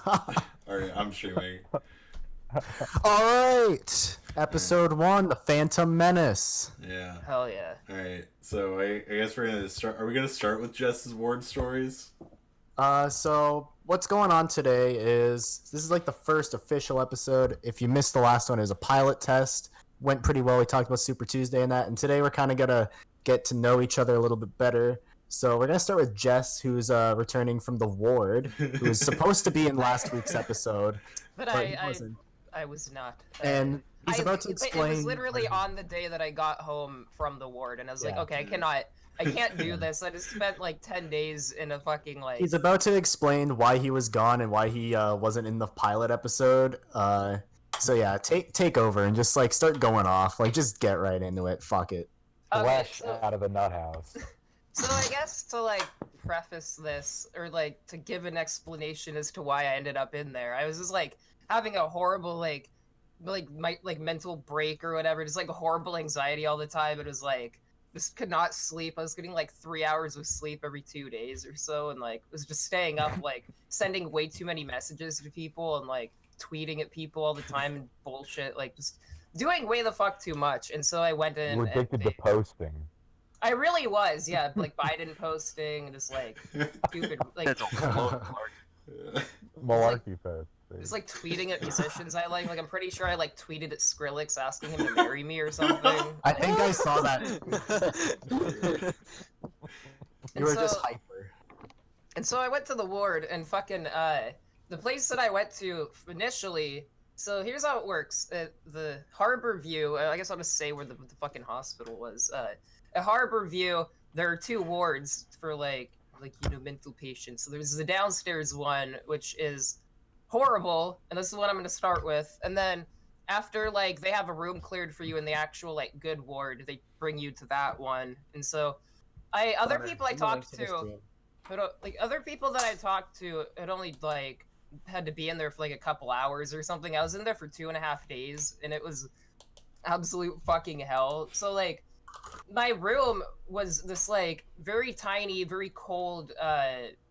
Alright, I'm streaming. Alright! Episode 1, The Phantom Menace. Yeah. Hell yeah. Alright, so I guess we're gonna start. Are we gonna start with Jess's ward stories? So what's going on today is, this is like the first official episode. If you missed the last one, it was a pilot test. Went pretty well. We talked about Super Tuesday and that. And today we're kind of gonna get to know each other a little bit better. So we're gonna start with Jess, who's returning from the ward, who was supposed to be in last week's episode, But he wasn't. I was not. And he's about to explain. It was literally on the day that I got home from the ward, and I was like, okay, I can't do this. I just spent like 10 days in a fucking like. He's about to explain why he was gone and why he wasn't in the pilot episode. So yeah, take over and just like start going off. Like just get right into it. Fuck it. Flesh out of the nut house. So I guess to like preface this, or like to give an explanation as to why I ended up in there, I was just like having a horrible like mental break or whatever, just like a horrible anxiety all the time. It was like just could not sleep. I was getting like 3 hours of sleep every 2 days or so, and like was just staying up, like sending way too many messages to people and like tweeting at people all the time and bullshit, like just doing way the fuck too much. And so I went in. You were addicted to posting. I really was, yeah, like Biden posting and just like stupid, like It's a Malarkey post. just like tweeting at musicians I like. Like I'm pretty sure I like tweeted at Skrillex asking him to marry me or something. I think I saw that. You were just hyper. And so I went to the ward and fucking the place that I went to initially. So here's how it works. The Harbor View. I guess I'll just say where the fucking hospital was. At Harbor View, there are 2 wards for like mental patients. So there's the downstairs one, which is horrible, and this is what I'm going to start with. And then after like they have a room cleared for you in the actual like good ward, they bring you to that one. And so other people I talked to had only like had to be in there for like a couple hours or something. I was in there for 2.5 days, and it was absolute fucking hell. So like my room was this like very tiny, very cold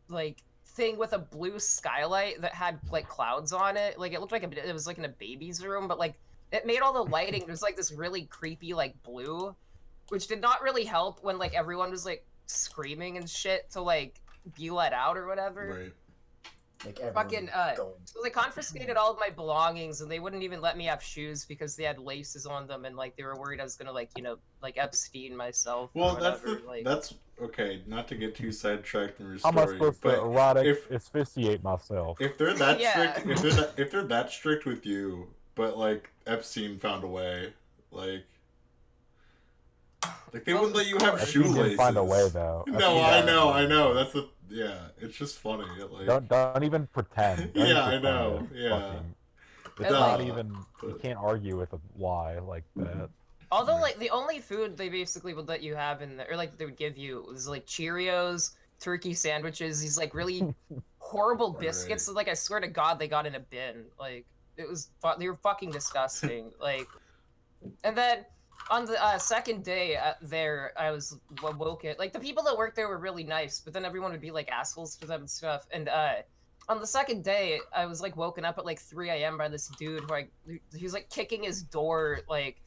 like thing with a blue skylight that had like clouds on it. Like it looked like it was like in a baby's room, but like it made all the lighting, it was like this really creepy like blue, which did not really help when like everyone was like screaming and shit to like be let out or whatever. Right. Like Fucking so they confiscated all of my belongings, and they wouldn't even let me have shoes because they had laces on them, and like they were worried I was gonna like like Epstein myself. Well, whatever. that's okay. Not to get too sidetracked in your How am I story, supposed to but erotic asphyxiate myself? if they're that Yeah. strict, if they're that strict with you, but like Epstein found a way, like they wouldn't let you have Epstein shoelaces. didn't find a way though. No, Epstein- I know. That's the It's just funny. Like, Don't even pretend. Don't Yeah, I even know, pretend. yeah. Fucking- And, It's like- not even. You can't argue with a lie like that. Although, like, the only food they basically would let you have in the, or like they would give you was like Cheerios, turkey sandwiches, these like really horrible biscuits that, like, I swear to God, they got in a bin. Like, it was, they were fucking disgusting. Like, and then on the second day there, I was woken. Like, the people that worked there were really nice, but then everyone would be like assholes to them and stuff. And on the second day, I was like woken up at like 3 a.m. by this dude who he was like kicking his door like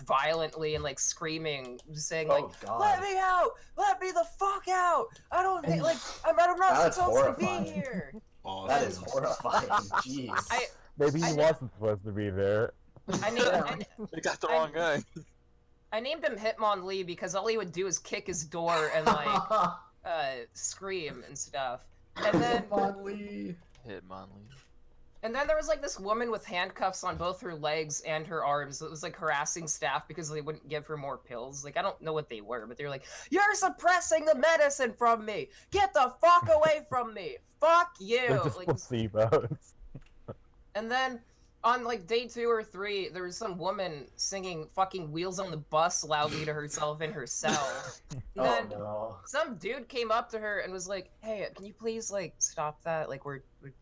violently and like screaming, just saying like, God. "Let me out! Let me the fuck out! I don't think like I'm not That's supposed horrifying. to be here." awesome. That is horrifying. Jeez. Maybe he I- wasn't supposed to be there. I named You got the wrong guy. I named him Hitmonlee because all he would do is kick his door and like scream and stuff. And then Hitmonlee. Hitmonlee. And then there was like this woman with handcuffs on both her legs and her arms that was like harassing staff because they wouldn't give her more pills. Like, I don't know what they were, but they were like, "You're suppressing the medicine from me! Get the fuck away from me! Fuck you!" They're just Like, placebos. and then on like day 2 or 3, there was some woman singing fucking Wheels on the Bus loudly to herself in her cell. And Oh then no. some dude came up to her and was like, "Hey, can you please like stop that? Like we're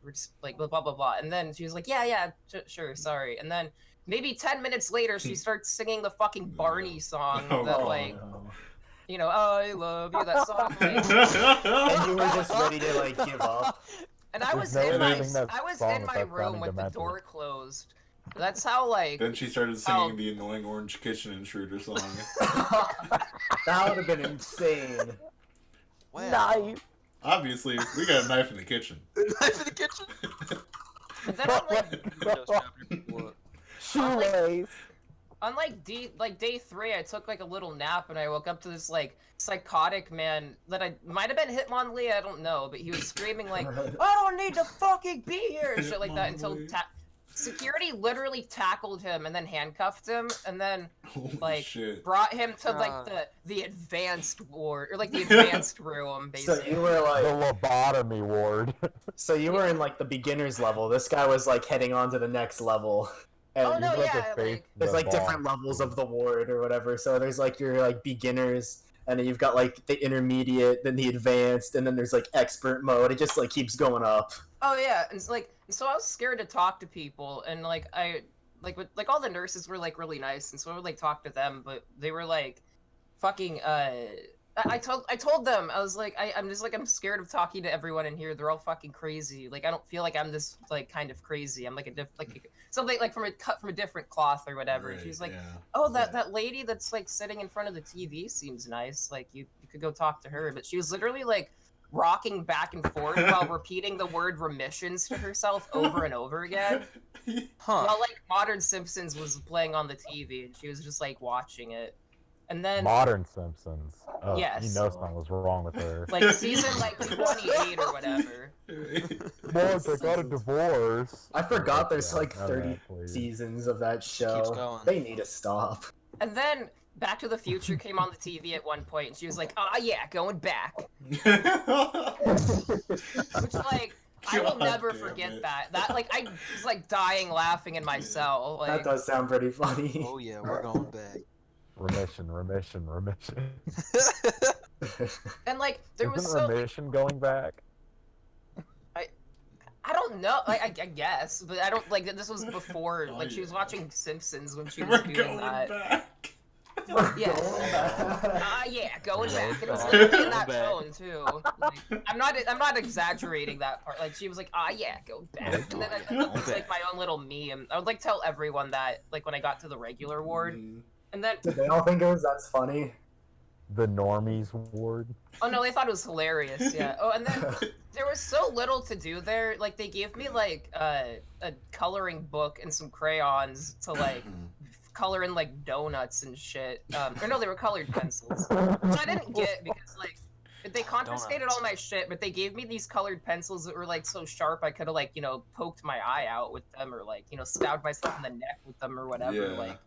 just like blah blah blah blah." And then she was like, "Yeah, sure, sorry." And then maybe 10 minutes later, she starts singing the fucking Barney song that Oh, like, no. you know, "I love you," that song. Like, And you were just ready to like give up. And I was There's in no my editing that I was song in my without room sounding with the demented. door closed. That's how like Then she started Oh. singing the annoying Orange Kitchen intruder song. That would have been insane. Wow. Nice. Obviously, we got a knife in the kitchen. Knife in the kitchen. and then Shoelace. on like day 3, I took like a little nap and I woke up to this like psychotic man that I might have been Hitmonlee, I don't know, but he was screaming like, "I don't need to fucking be here," and shit like that until Hitmonlee. security literally tackled him and then handcuffed him and then Holy like shit. brought him to like the advanced ward or like the advanced room So basically. you were The like, lobotomy ward. so you were in like the beginner's level. This guy was like heading on to the next level. And Oh, no, He's like yeah, a face there's the like different boss. levels of the ward or whatever. So there's like your like beginners, and then you've got like the intermediate, then the advanced, and then there's like expert mode. It just like keeps going up. Oh yeah, and it's like so I was scared to talk to people, and like like all the nurses were like really nice, and so I would like talk to them, but they were like fucking I told them I was like I'm just like I'm scared of talking to everyone in here. They're all fucking crazy. Like I don't feel like I'm this like kind of crazy. I'm like something like cut from a different cloth or whatever. And Right, she was like, yeah. "Oh, that lady that's like sitting in front of the TV seems nice. Like you could go talk to her." But she was literally like rocking back and forth while repeating the word remissions to herself over and over again. Huh. While like Modern Simpsons was playing on the TV, and she was just like watching it. And then Modern Simpsons. Oh, Yes. You know something was wrong with her. like season like 28 or whatever. Mark, I got a divorce. I forgot there's Yeah, like 30 alright, please. seasons of that show. going. They need to stop. And then Back to the Future came on the TV at one point, and she was like, "Ah, yeah, going back." Which like I will God never damn forget it. that. That like I was like dying laughing in my cell. That Like does sound pretty funny. Oh yeah, we're going back. Remission. and like there was Isn't so remission going back? I don't know. I guess, but I don't like this was before. Oh, Like she was yeah. watching Simpsons when she was We're doing going that. back. Yeah. Going back. Yeah, going back. And it was Going literally in that back. tone too. Like, I'm not exaggerating that part. Like she was like, yeah, go back. And then it was like my own little meme. I would like tell everyone that like when I got to the regular ward, Mm. and then Did they all think it was that's funny? The normies ward. oh no, they thought it was hilarious. Yeah. Oh, and then there was so little to do there. Like they gave me like a coloring book and some crayons to like color in like donuts and shit. Or no, they were colored pencils, which I didn't get because like they confiscated all my shit, but they gave me these colored pencils that were like so sharp I could have like poked my eye out with them or like stabbed myself in the neck with them or whatever. Yeah. Like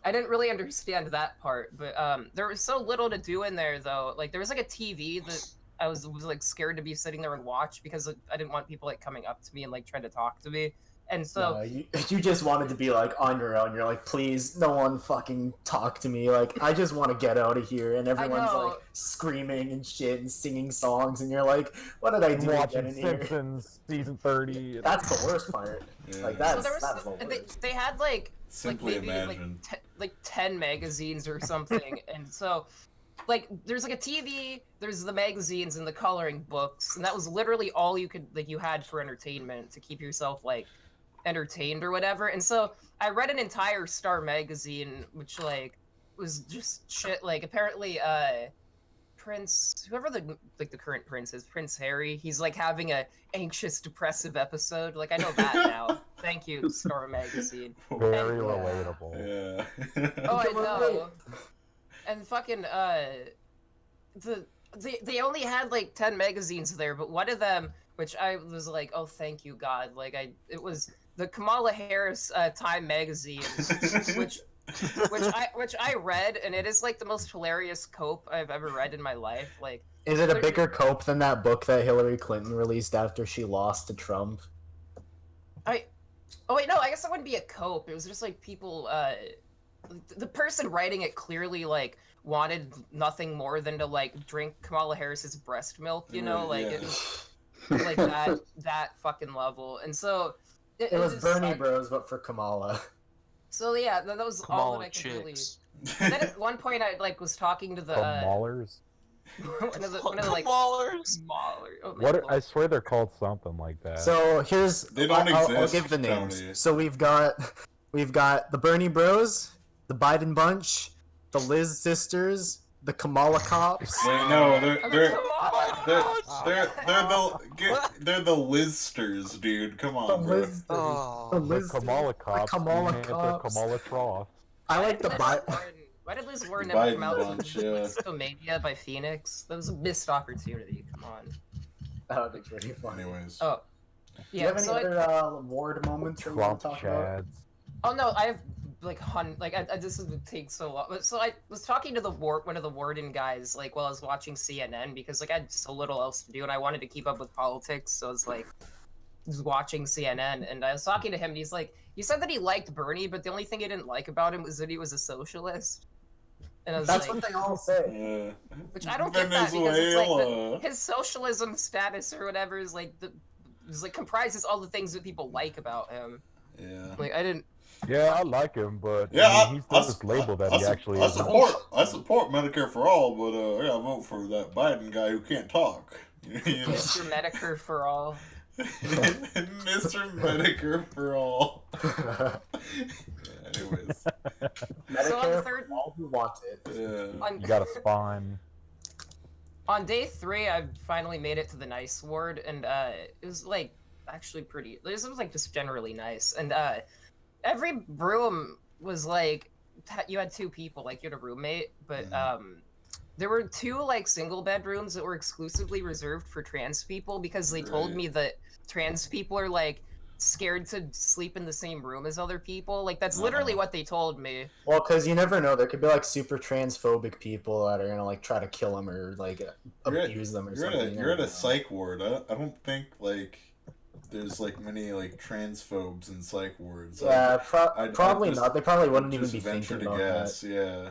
I didn't really understand that part, but there was so little to do in there though. Like there was like a TV that I was like scared to be sitting there and watch because like, I didn't want people like coming up to me and like trying to talk to me. And so No, you just wanted to be like on your own. You're like, please, no one fucking talk to me. Like, I just want to get out of here. And everyone's know. like screaming and shit and singing songs, and you're like, what did I I'm do to get watching in here? Simpsons season 30. That's the worst part. Yeah. Like so that's there was that's the and worst. they had like Simply maybe imagine. like 10 magazines or something. And so like there's like a TV, there's the magazines and the coloring books, and that was literally all you had for entertainment to keep yourself like entertained or whatever. And so I read an entire Star magazine which like was just shit. Like apparently Prince, whoever the current prince is, Prince Harry, he's like having a anxious depressive episode. Like I know that now. Thank you, Star magazine. Very And, relatable. Yeah. Oh, I know. And fucking they only had like 10 magazines there, but one of them, which I was like, oh thank you God, like it was the Kamala Harris Time magazine, which I read, and it is like the most hilarious cope I've ever read in my life. Like, Is it a bigger cope than that book that Hillary Clinton released after she lost to Trump? oh wait, no, I guess that wouldn't be a cope. It was just like people. The person writing it clearly like wanted nothing more than to like drink Kamala Harris's breast milk, you know, like Yeah. it was like that fucking level. And so It was just Bernie sucked. Bros, but for Kamala. So yeah, that was all that I Kamala could really. chicks. And then at one point I like was talking to the From Maulers. one of the like Maulers. smaller. Oh my What? God. I swear they're called something like that. So here's They don't I'll exist, give the names. Tony. So we've got the Bernie Bros, the Biden Bunch, the Liz Sisters, the Kamala Cops. Wait, no, they're the Listers, dude. Come on, bro. The Oh. Liz Kamala Cops. Kamala you meant the Cops. Kamala Troughs. I like the Why did Liz Warren The never Biden come out bunch, with yeah. Listomania by Phoenix? That was a missed opportunity. Come on. That would be pretty funny. Anyways. Oh. Do you Yeah, have any so other ward moments that you want Trump to talk about? chads. oh no, I have like I this would take so long. But so I was talking to one of the warden guys like while I was watching CNN because like I had so little else to do and I wanted to keep up with politics, so I was like just watching CNN and I was talking to him and he's like, he said that he liked Bernie, but the only thing he didn't like about him was that he was a socialist. And I was That's like, what they all say. which I don't get that because it's like Venezuela. his socialism status or whatever is like comprises all the things that people like about him. Yeah. Like I didn't. Yeah, I like him, but Yeah, I mean, he's this label that he actually I isn't. support Medicare for all, but I gotta vote for that Biden guy who can't talk. You know? Mr. Medicare for all. Mr. Medicare for all. Anyways, Medicare third- for all who want it. yeah. On, You got a spine. on day 3, I finally made it to the nice ward, and it was like actually pretty. This was like just generally nice, and every room was like you had 2 people, like you had a roommate, but there were 2 like single bedrooms that were exclusively reserved for trans people because they told Right. me that trans people are like scared to sleep in the same room as other people. Like that's literally what they told me. Well, because you never know. There could be like super transphobic people that are gonna like try to kill them or like abuse them or something. You're at a psych ward. I don't think like there's like many like transphobes in psych wards. Yeah, I'd probably just- not. They probably wouldn't even Just be venture thinking to about guess. that. Yeah.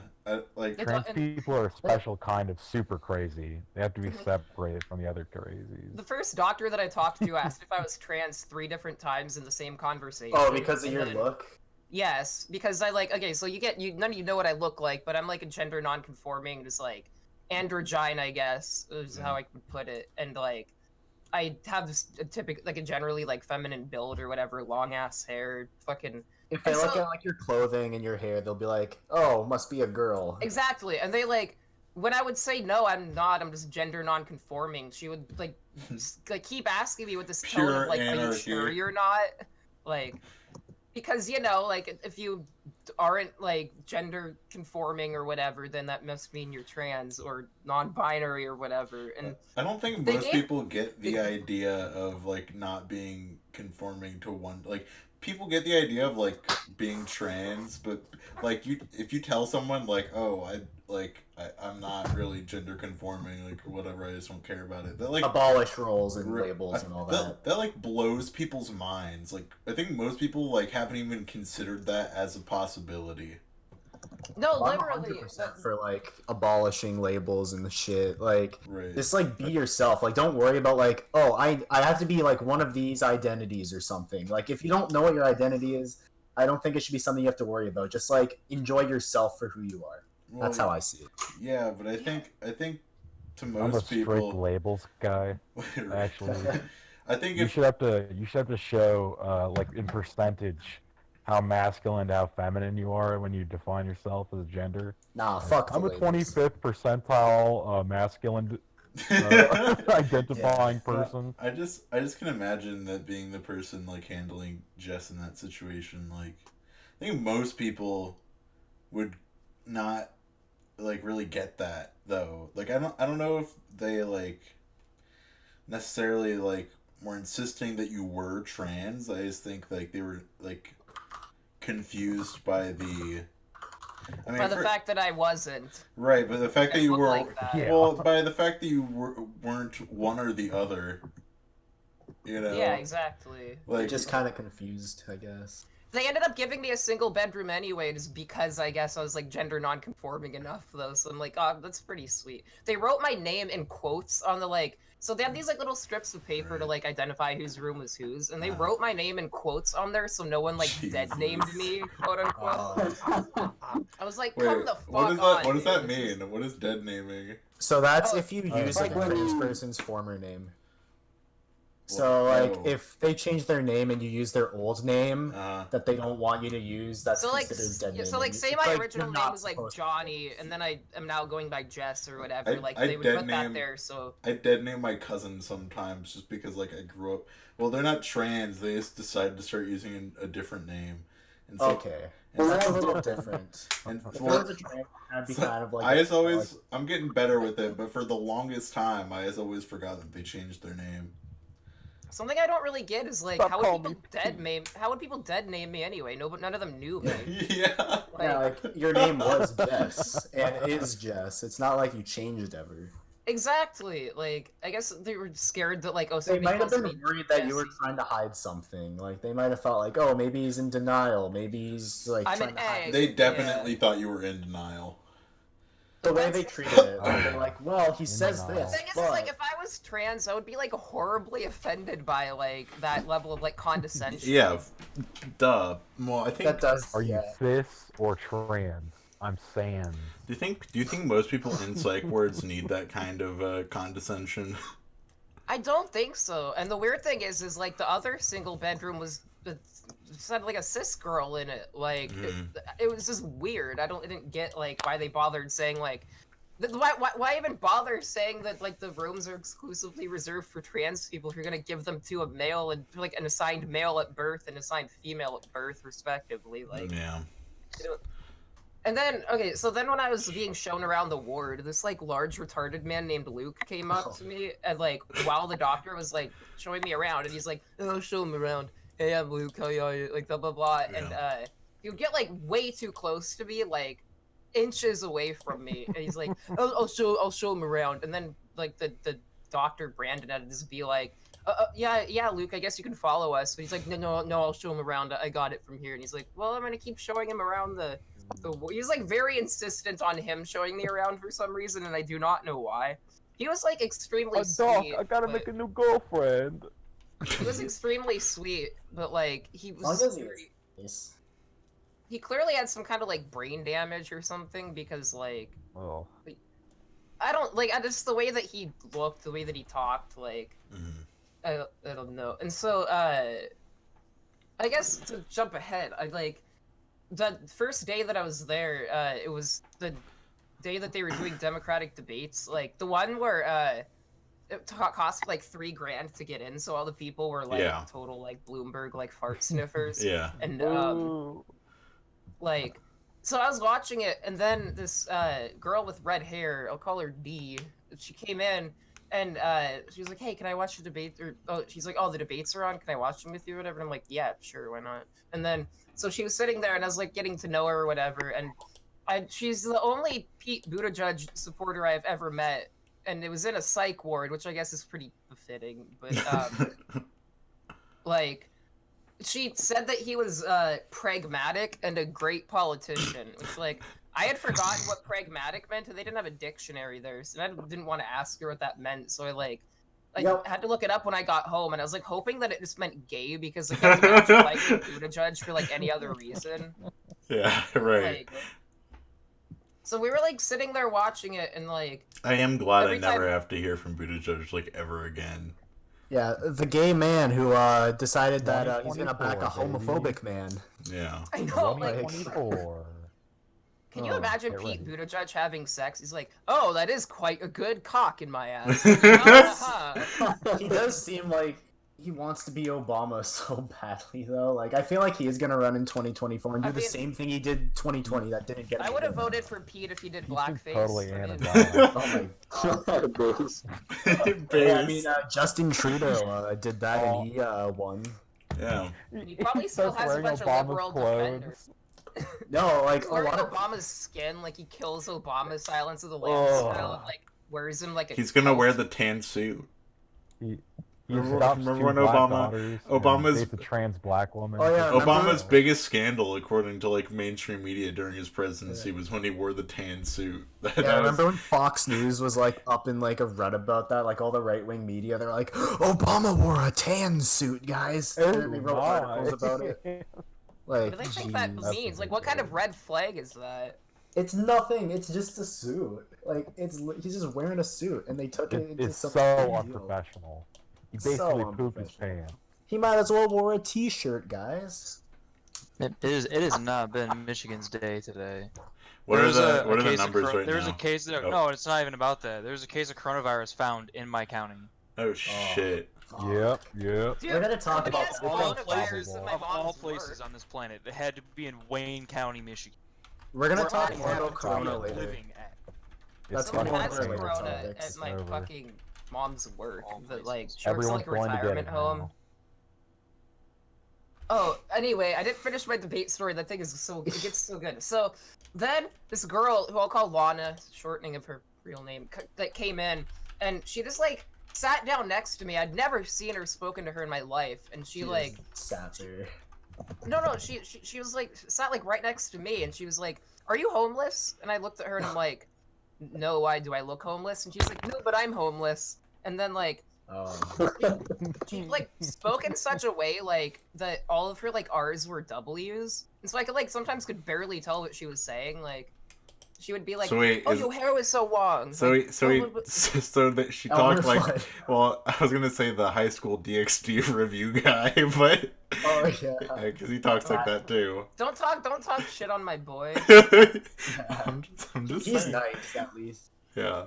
Like It's- Trans people are a special kind of super crazy. They have to be separated from the other crazies. The first doctor that I talked to asked if I was trans 3 different times in the same conversation. Oh, because of and your then- look. Yes, because I like okay, so none of you know what I look like, but I'm like a gender non-conforming, just like androgyne, I guess is how I could put it, and like I have this typical like a generally like feminine build or whatever, long ass hair, fucking If they And look so- at like your clothing and your hair, they'll be like, "Oh, must be a girl." exactly, and they like when I would say no, I'm not, I'm just gender non-conforming. She would like keep asking me with this tone Pure of like, are you anarchy. sure you're not like. Because you know, like if you aren't like gender conforming or whatever, then that must mean you're trans or non-binary or whatever. And I don't think They most gave- people get the idea of like not being conforming to one. Like people get the idea of like being trans, but like if you tell someone like, oh, I'm not really gender conforming, like or whatever, I just don't care about it. That like Abolish roles and Re- labels and all that. that like blows people's minds. Like I think most people like haven't even considered that as a possibility. no, I'm literally, 100% for like abolishing labels and the shit. Like, Right. just like be yourself. Like, don't worry about like, oh, I have to be like one of these identities or something. Like, if you don't know what your identity is, I don't think it should be something you have to worry about. Just like enjoy yourself for who you are. That's how I see it. Yeah, but I think to I'm a most strict people, labels guy. Actually, I think you if should have to show like in percentage how masculine and how feminine you are when you define yourself as a gender. Nah, fuck. I'm the a labels. 25th percentile masculine identifying person. I just can imagine that being the person like handling Jess in that situation. Like, I think most people would not like really get that though. Like, I don't know if they like necessarily like were insisting that you were trans. I just think like they were like confused by the. I mean, by the fact that I wasn't. right, but the fact that I you look were like that. Yeah. well, by the fact that you weren't one or the other, you know. Yeah, exactly. They're Like just kind of confused, I guess. They ended up giving me a single bedroom anyway, just because I guess I was like gender non-conforming enough though. So I'm like, oh, that's pretty sweet. They wrote my name in quotes on the like. So they had these like little strips of paper to like identify whose room was whose, and they wrote my name in quotes on there, so no one like dead named me, quote unquote. I was like, come the fuck what is that? on, What does that dude. This is- mean? What is dead naming? So that's Oh, if you oh, use it's like like a when trans you- person's former name. So like Oh. if they change their name and you use their old name that they don't want you to use, that's So like, considered dead yeah, naming. so like, say It's my like, original you're name not was like supposed to. Johnny, and then I am now going by Jess or whatever. Like I they would dead put that name- there. So I dead name my cousin sometimes just because like I grew up. Well, they're not trans. They just decided to start using a different name. And so, Okay, and that's a so- little different. And If it well, was a trans, that'd be so kind of like. I a- just always I'm getting better with it, but for the longest time, I just always forgot that they changed their name. something I don't really get is like, Stop how would calling people me dead name? How would people dead name me anyway? No, but none of them knew me. Yeah. Like, Yeah, like your name was Jess and is Jess. It's not like you changed ever. exactly. Like, I guess they were scared that like, oh, They somebody might have calls been me worried that you were Jesse. trying to hide something. Like they might have felt like, oh, maybe he's in denial. Maybe he's like I'm trying an to hide. egg. They definitely thought you were in denial. The way they treated it, like, they're like, well, he says denial. this. The thing is, but... like, if I was trans, I would be like horribly offended by like that level of like condescension. Yeah. Duh. Well, I think. that does. Are you yeah. cis or trans? I'm sans. Do you think most people in psych wards need that kind of condescension? I don't think so. And the weird thing is like the other single bedroom was it had like a cis girl in it. Like it was just weird. I didn't get like why they bothered saying like why even bother saying that like the rooms are exclusively reserved for trans people if you're gonna give them to a male and like an assigned male at birth and assigned female at birth respectively. Like Yeah. and then, okay, so then when I was being shown around the ward, this, like, large retarded man named Luke came up to me, and, like, while the doctor was, like, showing me around, and he's like, oh, show him around. Hey, I'm Luke, how are you? Like, blah, blah, blah. Yeah. And, he would get, like, way too close to me, like, inches away from me. And he's like, I'll show him around. And then, like, the doctor, Brandon, had to just be like, yeah, Luke, I guess you can follow us. But he's like, no, I'll show him around. I got it from here. And he's like, well, I'm gonna keep showing him around the he's like very insistent on him showing me around for some reason, and I do not know why. He was like extremely Doc, sweet. I gotta but- make a new girlfriend. He was extremely sweet, but like he As long was. as he was nice. He clearly had some kind of like brain damage or something because like Oh. I don't like just the way that he looked, the way that he talked, like Mhm. I don't know. And so I guess to jump ahead, I like the first day that I was there, it was the day that they were doing Democratic debates, like the one where it cost like $3,000 to get in, so all the people were like Yeah. total like Bloomberg like fart sniffers. Yeah. And Ooh. like so I was watching it, and then this girl with red hair, I'll call her D, she came in and she was like, hey, can I watch the debate? Or she's like, oh, the debates are on, can I watch them with you or whatever? And I'm like, yeah, sure, why not? And then so she was sitting there, and I was like getting to know her or whatever, and she's the only Pete Buttigieg supporter I've ever met, and it was in a psych ward, which I guess is pretty befitting, but like she said that he was pragmatic and a great politician, which like I had forgotten what pragmatic meant, and they didn't have a dictionary there, so I didn't want to ask her what that meant, so I Yep. had to look it up when I got home, and I was like hoping that it just meant gay, because like, I can't imagine liking Buttigieg for like any other reason. Yeah. Right. Like, so we were like sitting there watching it, and like I am glad I every never time- have to hear from Buttigieg like ever again. Yeah, the gay man who decided that he's gonna back a 2024, homophobic man. Yeah. I know, like, 124. can you Oh, imagine get Pete ready. Buttigieg having sex? He's like, oh, that is quite a good cock in my ass. Like, uh-huh. He does seem like he wants to be Obama so badly, though. Like, I feel like he is gonna run in 2024 and do I the mean- same thing he did 2020 that didn't get. I him would have in. voted for Pete if he did He's blackface. totally I mean, anti-Obama. Oh my. Base. Yeah, I mean, Justin Trudeau did that Oh. and he won. Yeah. He probably still starts has a wearing bunch of Obama's liberal clothes. defenders. No, like He's a wearing lot of Obama's skin, like he kills Obama, Silence of the Lambs Oh. style, and like wears him like a He's gonna coat. wear the tan suit. He, He Remember- adopts remember two when black Obama- daughters Obama's- and dates a trans black woman. Oh, yeah, remember- Obama's biggest scandal, according to like mainstream media during his presidency, was when he wore the tan suit. Yeah, I remember when Fox News was like up in like a rut about that, like all the right wing media, they're like, Obama wore a tan suit, guys. And then they wrote articles about it. Like, What do they think that jeez. That's means? Like, what kind of red flag is that? It's nothing. It's just a suit. Like, he's just wearing a suit, and they took it into It's some so big deal. unprofessional. He So basically pooped his unprofessional. pants. He might as well wore a t-shirt, guys. It has not been Michigan's day today. What are the case of numbers right There's now? a case of, Oh. no, it's not even about that. There's a case of coronavirus found in my county. Oh shit! Yep. Dude, We're gonna talk nobody about has all coronavirus places in my of all mom's places work. on this planet. It had to be in Wayne County, Michigan. We're gonna We're talk not more having about Corona Corona later. Living at. That's Someone one of has our later corona topics. at my Over. fucking mom's work. All That like places. she works in, Everyone's like a going to get it retirement home. now. Oh, anyway, I didn't finish my debate story. That thing is it gets so good. So then this girl, who I'll call Lana, shortening of her real name, that came in, and she just like sat down next to me. I'd never seen her, spoken to her in my life, and she like sat there. no, she was like sat like right next to me, and she was like, "Are you homeless?" And I looked at her and I'm like, "No, why do I look homeless?" And she's like, "No, but I'm homeless." And then like she like spoke in such a way like that all of her like R's were W's, and so I could like sometimes could barely tell what she was saying. Like she would be like, So wait, "Oh, is- your hair was so long." So Like, he, so "Oh, he, but- so that she Elmer talked like, Fudd. well, I was gonna say the high school DxD review guy, but Oh yeah. because he talks like that too. don't talk shit on my boy. I'm just He's saying. nice at least. Yeah.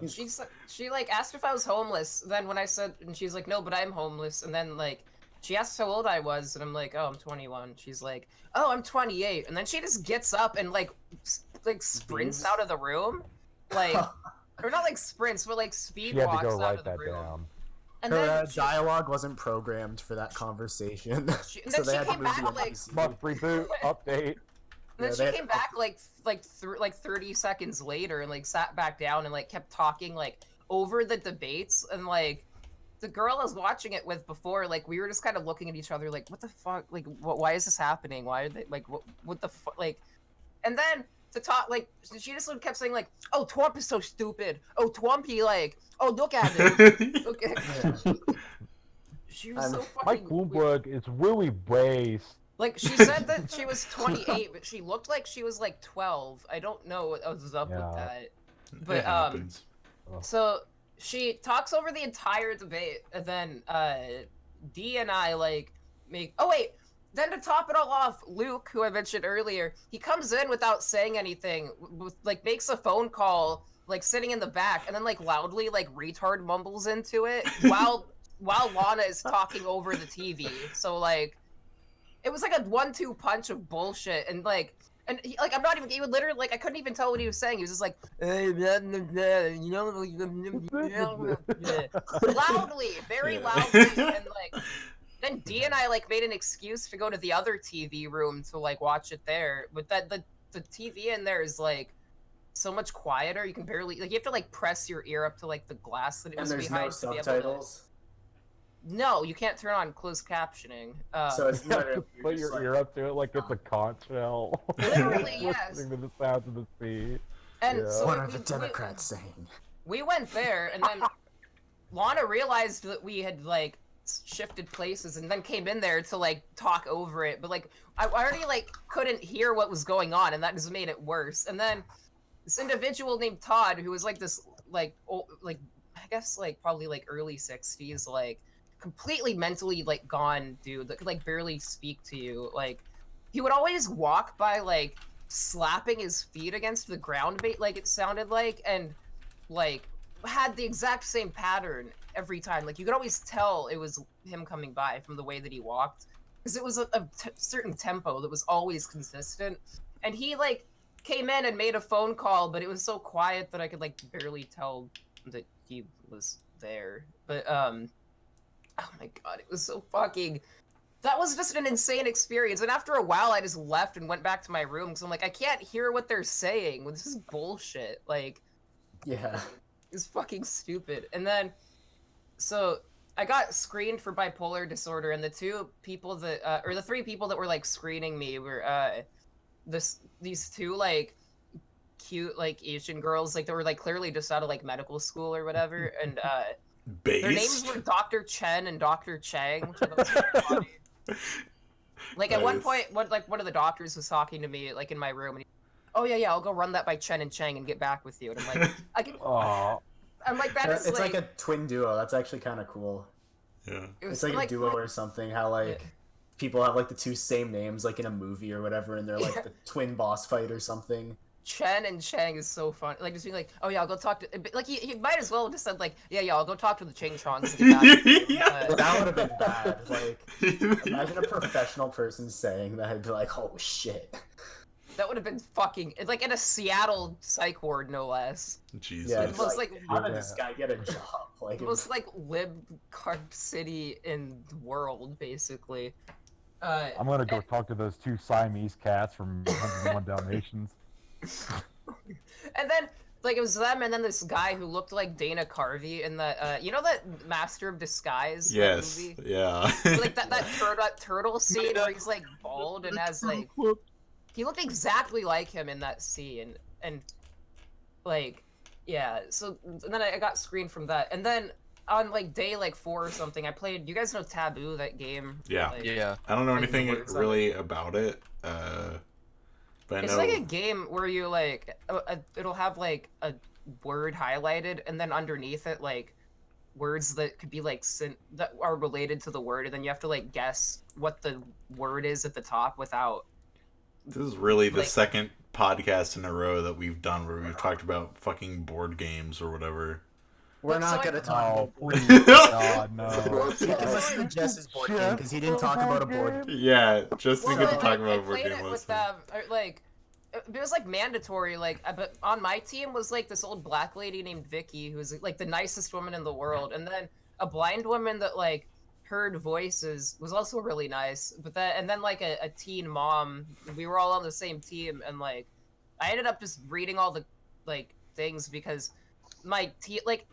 She like asked if I was homeless. Then when I said, and she's like, "No, but I'm homeless." And then like she asked how old I was, and I'm like, "Oh, I'm 21." She's like, "Oh, I'm 28." And then she just gets up and like sprints out of the room, like or not like sprints, but like speed She had to walks go out write of the that room. down. And Her then dialogue wasn't programmed for that conversation, and so then they she had to came move back the like NPC. Must reboot, update. And then Yeah, she they- came back like 30 seconds later and like sat back down and like kept talking like over the debates, and like the girl I was watching it with before, like we were just kind of looking at each other like, what the fuck, like why is this happening? Why are they like what the fuck, like, and then to talk like she just kept saying like, oh, Twump is so stupid, oh, Twompy, like, oh, look at it, look at she was so Mike fucking Bloomberg weird. is really waste. Like, she said that she was 28, but she looked like she was, like, 12. I don't know what was up Yeah. with that. It But, happens. so, she talks over the entire debate, and then, D and I, like, make... Oh, wait! Then to top it all off, Luke, who I mentioned earlier, he comes in without saying anything, like, makes a phone call, like, sitting in the back, and then, like, loudly, like, retard mumbles into it, while Lana is talking over the TV. So, like... It was like a 1-2 punch of bullshit, and like, he, like I'm not even. He would literally like I couldn't even tell what he was saying. He was just like, "Hey, blah, blah, blah, you know, loudly, very loudly, and like, then D and I like made an excuse to go to the other TV room to like watch it there. But that the TV in there is like so much quieter. You can barely like you have to like press your ear up to like the glass that it And was there's behind no to be able to. subtitles, No, you can't turn on closed captioning. so it's You have literally to put just your like- ear up to it like it's a conch shell. Literally, yes. Listening to the sounds of the sea. And Yeah. so What we- are the we- Democrats saying? We went there, and then Lana realized that we had like shifted places, and then came in there to like talk over it. But like, I already like couldn't hear what was going on, and that just made it worse. And then this individual named Todd, who was like this like old, like I guess like probably like early 60s, like completely mentally like gone dude that could like barely speak to you. Like he would always walk by like slapping his feet against the ground, like it sounded like, and like had the exact same pattern every time. Like you could always tell it was him coming by from the way that he walked, because it was a certain tempo that was always consistent. And he like came in and made a phone call, but it was so quiet that I could like barely tell that he was there. But oh my god, it was so fucking... That was just an insane experience. And after a while, I just left and went back to my room, because I'm like, I can't hear what they're saying. This is bullshit. Like, Yeah. it's fucking stupid. And then, so I got screened for bipolar disorder, and the two people that, or the three people that were like screening me were these two like cute like Asian girls, like they were like clearly just out of like medical school or whatever, and their names Based. were Dr. Chen and Dr. Chang, which I thought was super funny. Like at one Nice. point, one of the doctors was talking to me like in my room, and he, oh yeah, I'll go run that by Chen and Chang and get back with you. And I'm like, Aw. I'm like that is It's like a twin duo. That's actually kind of cool. Yeah. it It's was like a duo or something. How like Yeah. people have like the two same names, like in a movie or whatever, and they're like Yeah. the twin boss fight or something. Chen and Chang is so fun. Like just being like, oh yeah, I'll go talk to. Like he might as well have just said like, yeah, I'll go talk to the Ching Chongs. And get back with you. Yeah. That would have been bad. Like, imagine a professional person saying that. I'd be like, oh shit. That would have been fucking like in a Seattle psych ward, no less. Jesus. Yeah, It it's was like, like- how did this guy get a job? Like, It was like lib carb city in the world, basically. I'm gonna go talk to those two Siamese cats from 101 Dalmatians. And then like it was them, and then this guy who looked like Dana Carvey in that you know that Master of Disguise that Yes. movie? Yeah. Like that turtle scene where he's like bald and has like he looked exactly like him in that scene, and like yeah. So and then I got screened from that, and then on like day like 4 or something, I played. You guys know Taboo, that game? Yeah. Like, Yeah. I don't know Like, anything words on really about it. But I It's know. like a game where you like it'll have like a word highlighted, and then underneath it like words that could be like that are related to the word, and then you have to like guess what the word is at the top without. This is really the like- second podcast in a row that we've done where we've talked about fucking board games or whatever. we're But not so gonna talk Oh, about board please, God, no. games. You can listen to Jess's board game because he didn't talk about a board game. Yeah, just to Well, get to I- talk I about board played game it list. with like it was like mandatory, like but on my team was like this old black lady named Vicky who was like the nicest woman in the world, and then a blind woman that like heard voices was also really nice, but that, and then like a teen mom. We were all on the same team, and like I ended up just reading all the like things because my like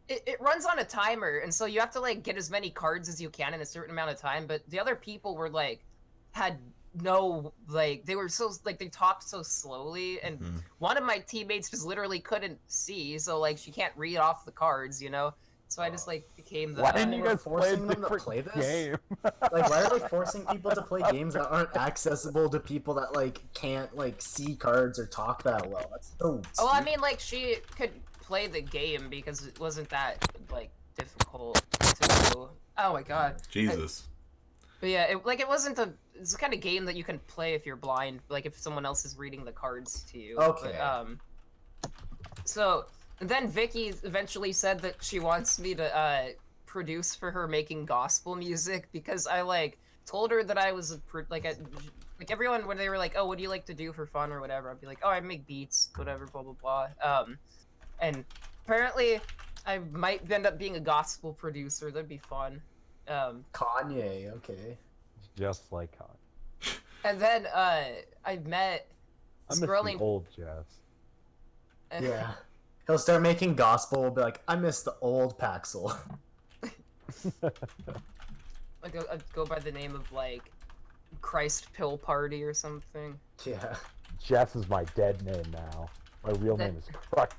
it runs on a timer, and so you have to like get as many cards as you can in a certain amount of time, but the other people were like had no, like they were so like they talked so slowly, and Mhm. one of my teammates just literally couldn't see, so like she can't read off the cards, you know. So I just like became the Why didn't you We're guys play a forcing them to different play this? game? Like, why are they forcing people to play games that aren't accessible to people that like can't like see cards or talk that well? That's so. Oh, I stupid. mean, like she could play the game because it wasn't that like difficult to do. Oh my god. Jesus. But yeah, it wasn't it's the kind of game that you can play if you're blind, like if someone else is reading the cards to you. Okay. But, so then Vicky eventually said that she wants me to produce for her making gospel music because I like told her that I was like everyone when they were like, oh, what do you like to do for fun or whatever, I'd be like, oh, I make beats, whatever, blah blah blah. And apparently I might end up being a gospel producer. That'd be fun. Kanye. Okay. Just like Kanye. And then I met I this miss girl the named old Jess. Yeah. He'll start making gospel. We'll be like, I miss the old Paxel. I'd go by the name of like Christ Pill Party or something. Yeah. Jess is my dead name now. My real name is Christ.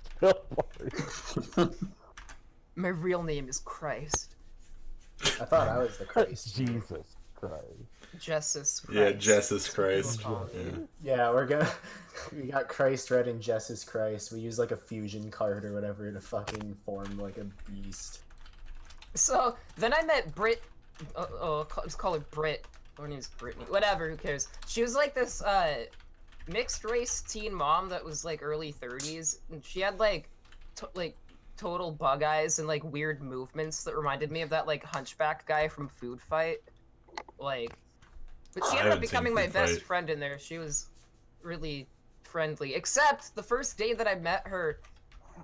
My real name is Christ. I thought I was the Christ. Jesus Christ. Jesus Christ. Yeah, Jesus That's what people Christ. call me. Yeah. Yeah, we're gonna. We got Christ Red and Jesus Christ. We use like a fusion card or whatever to fucking form like a beast. So then I met Brit. Let's call her Brit. Her name's Brittany. Whatever. Who cares? She was like this mixed race teen mom that was like early 30s, and she had like total bug eyes and like weird movements that reminded me of that like hunchback guy from Food Fight. Like, but she I ended up haven't seen becoming my Food best Fight. friend in there. She was really friendly, except the first day that I met her,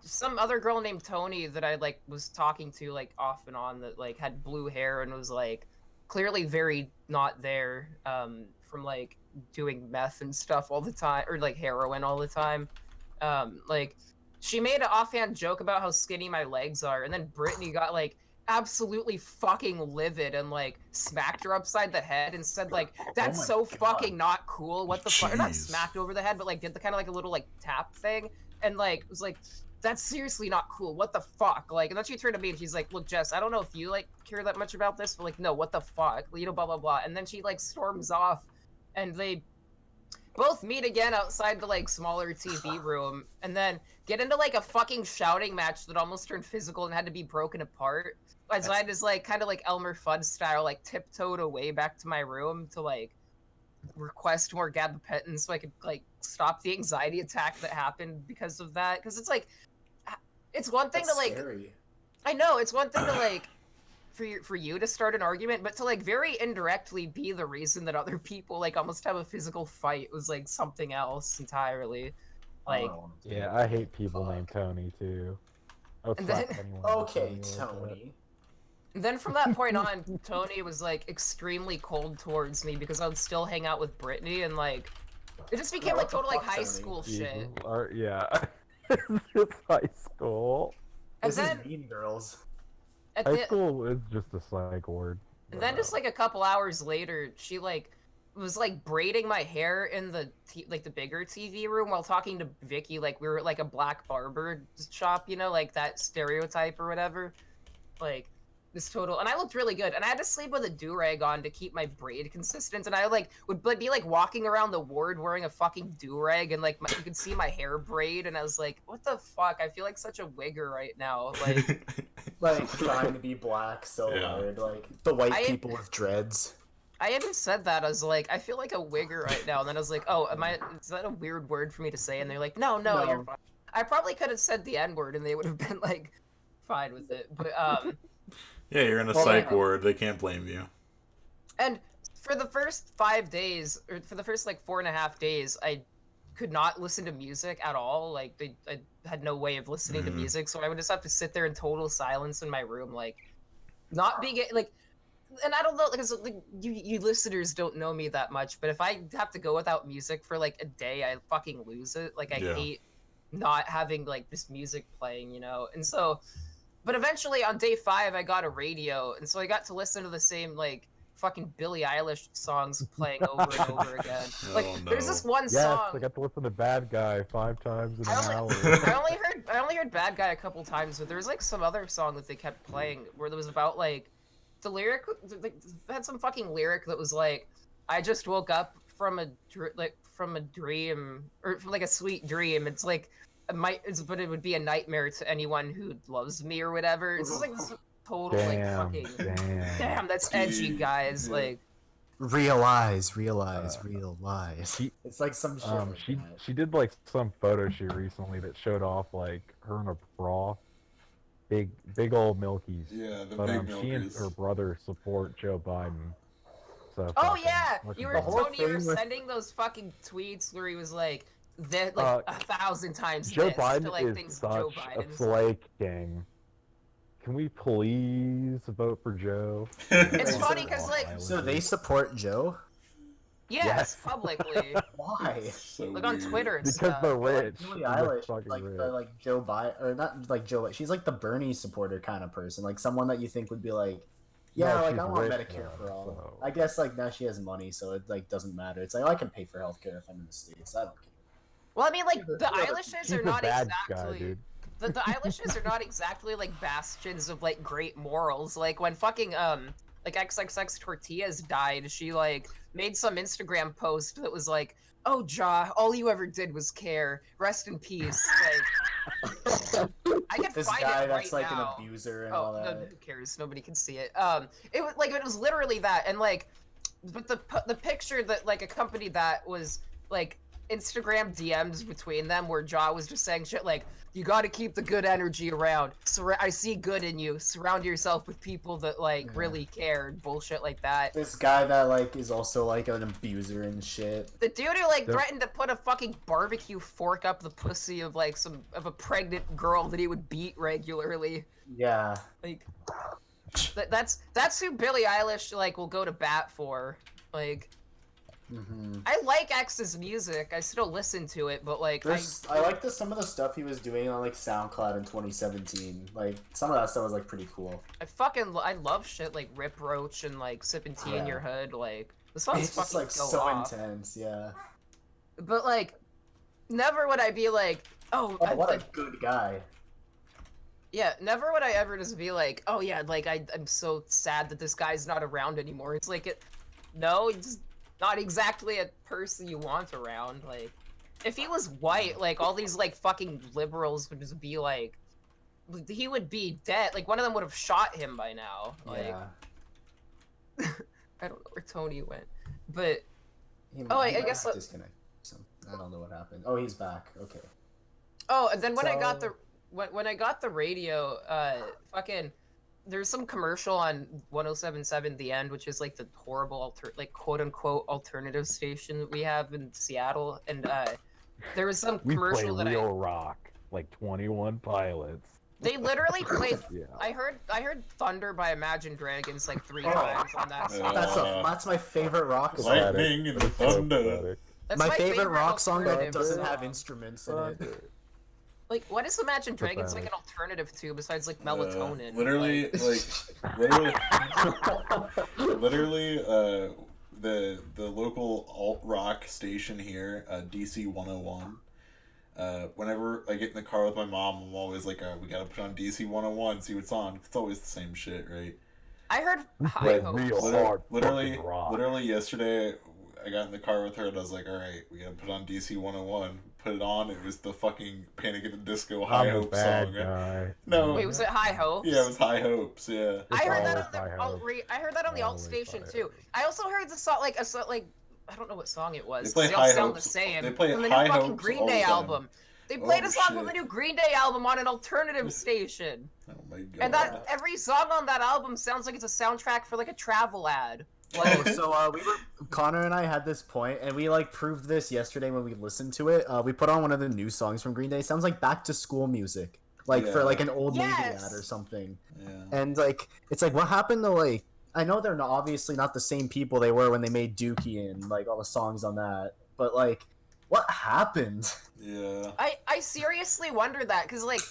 some other girl named Tony that I like was talking to like off and on that like had blue hair and was like clearly very not there from like doing meth and stuff all the time, or like heroin all the time. Like she made an offhand joke about how skinny my legs are, and then Brittany got like absolutely fucking livid and like smacked her upside the head and said like, "That's my so God. fucking not cool. What the fuck?" Or not Jeez. smacked over the head, but like did the kind of like a little like tap thing and like was like, "That's seriously not cool. What the fuck?" Like, and then she turned to me and she's like, "Look, Jess, I don't know if you like care that much about this, but like, no, what the fuck? You know, blah blah blah." And then she like storms off, and they both meet again outside the like smaller TV room, and then get into like a fucking shouting match that almost turned physical and had to be broken apart. As I just like kind of like Elmer Fudd style, like tiptoed away back to my room to like request more gabapentin so I could like stop the anxiety attack that happened because of that. Because it's like, it's one thing That's to like, scary. I know it's one thing to like for you to start an argument, but to like very indirectly be the reason that other people like almost have a physical fight was like something else entirely. Like, Oh, Yeah, I hate people Fuck. named Tony too. I would And slap then- anyone named Okay, like that. Tony. then from that point on, Tony was like extremely cold towards me because I would still hang out with Brittany and like it just became Yeah, like what the total like fuck, high Tony? school Jesus, shit. yeah. It's high school. And This then is Mean Girls. at High the, school is just a psych ward. and then just like a couple hours later, she like was like braiding my hair in the like the bigger TV room while talking to Vicky. Like we were at like a black barber shop, you know, like that stereotype or whatever. Like this total, and I looked really good, and I had to sleep with a do-rag on to keep my braid consistent, and I like would be like walking around the ward wearing a fucking do-rag, and like you could see my hair braid, and I was like, what the fuck? I feel like such a wigger right now. Like, Like trying to be black so Yeah. hard, like the white I- people with dreads. I even said that. I was like, I feel like a wigger right now, and then I was like, oh, is that a weird word for me to say? And they're like, no, No. you're fine. I probably could have said the N-word, and they would have been like, fine with it. But Yeah, you're in a Well, psych yeah. ward. They can't blame you. And for the first 5 days, or for the first like 4.5 days, I could not listen to music at all. Like I had no way of listening to Mhm. music, so I would just have to sit there in total silence in my room, like not being like. And I don't know, because like, you listeners don't know me that much, but if I have to go without music for like a day, I fucking lose it. Like I Yeah. hate not having like this music playing, you know. And so, but eventually on day 5, I got a radio, and so I got to listen to the same like fucking Billie Eilish songs playing over and over again. Like Oh, there's no. this one Yes, song. I got to listen to Bad Guy 5 times in an I hour. only heard Bad Guy a couple times, but there was like some other song that they kept playing where there was about like the lyric, like, had some fucking lyric that was like, I just woke up from a dream, or from like a sweet dream. It's like but it would be a nightmare to anyone who loves me or whatever. It's just like this total like Damn, fucking damn. damn, that's edgy, guys. Yeah. Like Realize. She- It's like some shit. Like She that. she did like some photo shoot recently that showed off like her in a bra, big old milkies. Yeah, the But big she and milkers. her brother support Joe Biden. So oh fucking yeah, fucking you were The whole Tony. You were thing with- sending those fucking tweets where he was like, "That like 1,000 times." Joe this, to, Biden like, is things such Joe a Biden's flake king. Can we please vote for Joe? It's Right. funny 'cause, like- So they support Joe? Yes, Yes. publicly, Why? So like on weird. Twitter and Because stuff. they're rich. Billie They're Eilish, fucking like rich. the like Joe Biden, or not like Joe. She's like the Bernie supporter kind of person, like someone that you think would be like, yeah, No, like she's I want rich, Medicare though, for all. so- I guess like now she has money, so it like doesn't matter. It's like, oh, I can pay for healthcare if I'm in the States. I don't care. Well, I mean, like She's a- the Eilishes She's are a not bad exactly. guy, dude. The Eilishes are not exactly like bastions of like great morals. Like when fucking like XXX Tortillas died, she like made some Instagram post that was like, "Oh Ja, all you ever did was care. Rest in peace." Like I can This find guy it that's right like now. an abuser and Oh, all no, that. who cares? Nobody can see it. It was like it was literally that, and like, but the picture that like accompanied that was like Instagram DMs between them where Ja was just saying shit like, "You got to keep the good energy around. I see good in you. Surround yourself with people that like Yeah. really care," and bullshit like that. This guy that like is also like an abuser and shit. The dude who like Yep. threatened to put a fucking barbecue fork up the pussy of like of a pregnant girl that he would beat regularly. Yeah. Like that's who Billie Eilish like will go to bat for. Like I like X's music. I still listen to it, but like I like some of the stuff he was doing on like SoundCloud in 2017. Like some of that stuff was like pretty cool. I love shit like Rip Roach and like Sippin' Tea in Your Hood. Like the songs It's just fucking like go so off. intense, yeah. But like, never would I be like, Oh, what a good guy. yeah, never would I ever just be like, oh yeah, like I'm so sad that this guy's not around anymore. It's like no, it's not exactly a person you want around. Like, if he was white, like all these like fucking liberals would just be like, he would be dead. Like one of them would have shot him by now. Like, Yeah. I don't know where Tony went, but He I guess disconnect. So, I don't know what happened. Oh, he's back. Okay. oh, and then when I So- got the when I got the radio, fucking, there's some commercial on 107.7 The End, which is like the horrible like quote unquote alternative station that we have in Seattle, and there was some We play commercial that real rock, like 21 Pilots. they literally played. Yeah. I heard Thunder by Imagine Dragons like 3 Oh. times on that song. That's my favorite rock song. Lightning and That's so thunder. pathetic. That's My favorite rock song that alternative doesn't song. have instruments in it. Like, what is Imagine Dragons like an Pathetic. alternative to besides like melatonin? Literally, literally, the local alt rock station here, DC 101. Whenever I get in the car with my mom, I'm always like, we gotta put on DC 101, see what's on. It's always the same shit, right? I heard High Play Hopes. real hard fucking rock. Literally yesterday, I got in the car with her and I was like, all right, we gotta put on DC 101. Put it on. It was the fucking Panic at the Disco High I'm a Hopes bad song. guy. No. Wait, was it High Hopes? Yeah, it was High Hopes. Yeah. I heard It's that always on the High alt Hopes. I heard that on the alt Always station High too. Hopes. I also heard the song like I don't know what song it was. They play 'cause all High sound Hopes. the same. They play from the High new fucking Hopes Green all the Day time. album. They played Oh, a song from shit. the new Green Day album on an alternative station. Oh my god. And that every song on that album sounds like it's a soundtrack for like a travel ad. Oh, so Connor and I had this point, and we like proved this yesterday when we listened to it. We put on one of the new songs from Green Day. It sounds like back to school music, like for Yeah. like an old Navy Yes! ad or something. Yeah. And like, it's like, what happened to like? I know they're not, obviously not the same people they were when they made Dookie and like all the songs on that, but like, what happened? Yeah. I seriously wonder that because like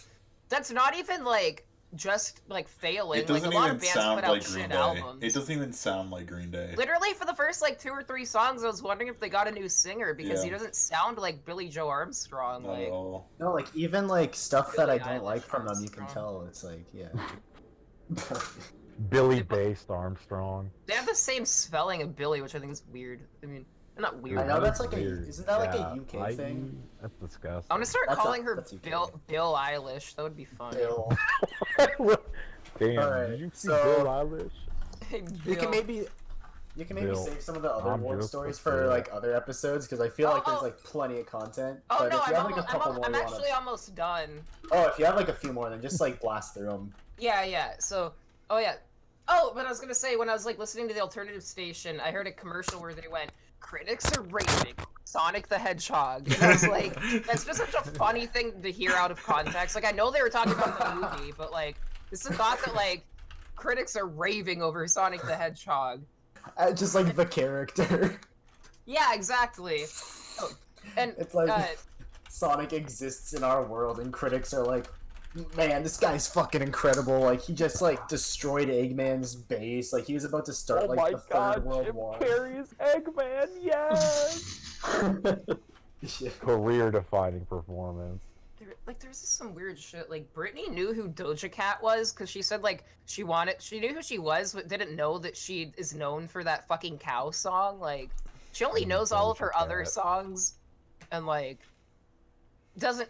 that's not even like just like failing. It Like a doesn't lot even of bands sound put out like Green shit Day. albums. It doesn't even sound like Green Day. Literally for the first like 2 or 3 songs, I was wondering if they got a new singer because he Yeah. doesn't sound like Billy Joe Armstrong. Not at Like all. No, like even like stuff that I Billie don't like Eilish from them, you can Armstrong. tell. It's like, yeah. Billy Based Armstrong. they have the same spelling of Billy, which I think is weird. I mean, not weird. I know That's that's like weird. isn't that like Yeah, a UK thing? That's disgusting. I'm gonna start That's calling her that's okay. Bill Eilish. That would be fun. Bill. Damn, Alright, did you see so- Bill Eilish? Hey, You can Bill. maybe Bill. save some of the other I'm war just stories a for Bill. like other episodes because I feel like there's Oh, like plenty of content. Oh but no, if you I'm, have like a couple more, I'm you actually almost done. if you have like a few more, then just like blast through them. Yeah. So, oh yeah. Oh, but I was gonna say when I was like listening to the alternative station, I heard a commercial where they went, "Critics are raving Sonic the Hedgehog," and I was like, that's just such a funny thing to hear out of context. Like I know they were talking about the movie, but like it's the thought that like critics are raving over Sonic the Hedgehog. Just like the character. Yeah, exactly. Oh, and It's like uh, Sonic exists in our world, and critics are like, "Man, this guy's fucking incredible! Like he just like destroyed Eggman's base. Like he was about to start Oh like my the Third god, World Jim War." Carrey's Eggman, yes! Yeah. Career-defining performance. there's just some weird shit. Like Britney knew who Doja Cat was because she said like she knew who she was, but didn't know that she is known for that fucking cow song. Like she only knows all of her Doja other Cat. songs, and like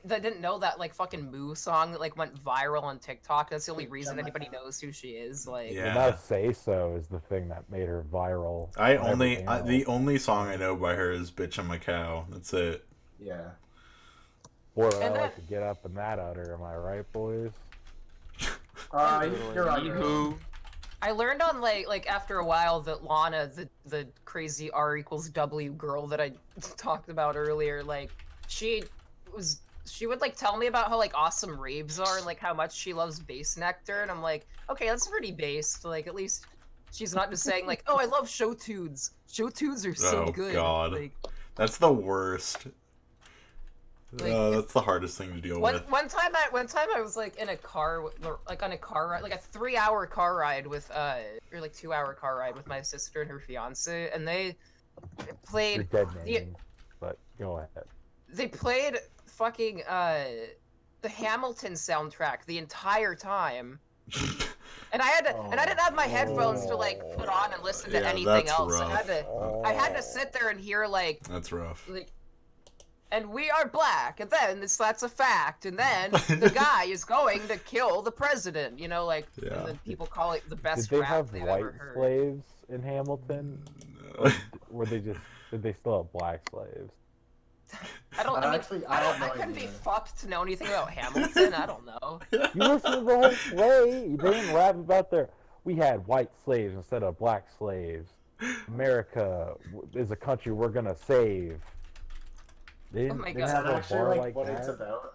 didn't know that like fucking Moo song that like went viral on TikTok. That's the only reason anybody knows who she is. Like Yeah. And that Say So is the thing that made her viral. I from only everything the else. only song I know by her is "Bitch I'm a Cow." That's it. Yeah. Boy, I And like to get up in that udder, am I right, boys? You're on your own. Yeehoo. I learned on like after a while that Lana, the crazy R equals W girl that I talked about earlier, like she would like tell me about how like awesome raves are and like how much she loves Base Nectar, and I'm like, okay, that's pretty based. Like at least she's not just saying like, "Oh, I love show tunes. Show tunes are so Oh, good." God. Like, That's the worst. Like, That's the hardest thing to deal with. one time I was like in a car, like on a car ride, like a 3-hour car ride with or like 2-hour car ride with my sister and her fiance, and they You're played dead naming, but go ahead. they played fucking the Hamilton soundtrack the entire time. And I didn't have my headphones to like put on and listen to Yeah, anything that's else. rough. I had to sit there and hear like That's rough. and we are black, and then that's a fact, and then the guy is going to kill the president, you know, like, Yeah. and then people call it the Did best they rap have they've white ever heard. slaves in Hamilton? Or did they still have black slaves? I don't, I mean, I couldn't be fucked to know anything about Hamilton, I don't know. You listen to the whole play. They didn't rap about we had white slaves instead of black slaves. America is a country we're gonna save. They didn't, Oh my they God. didn't have a actually bar like like what that. it's about?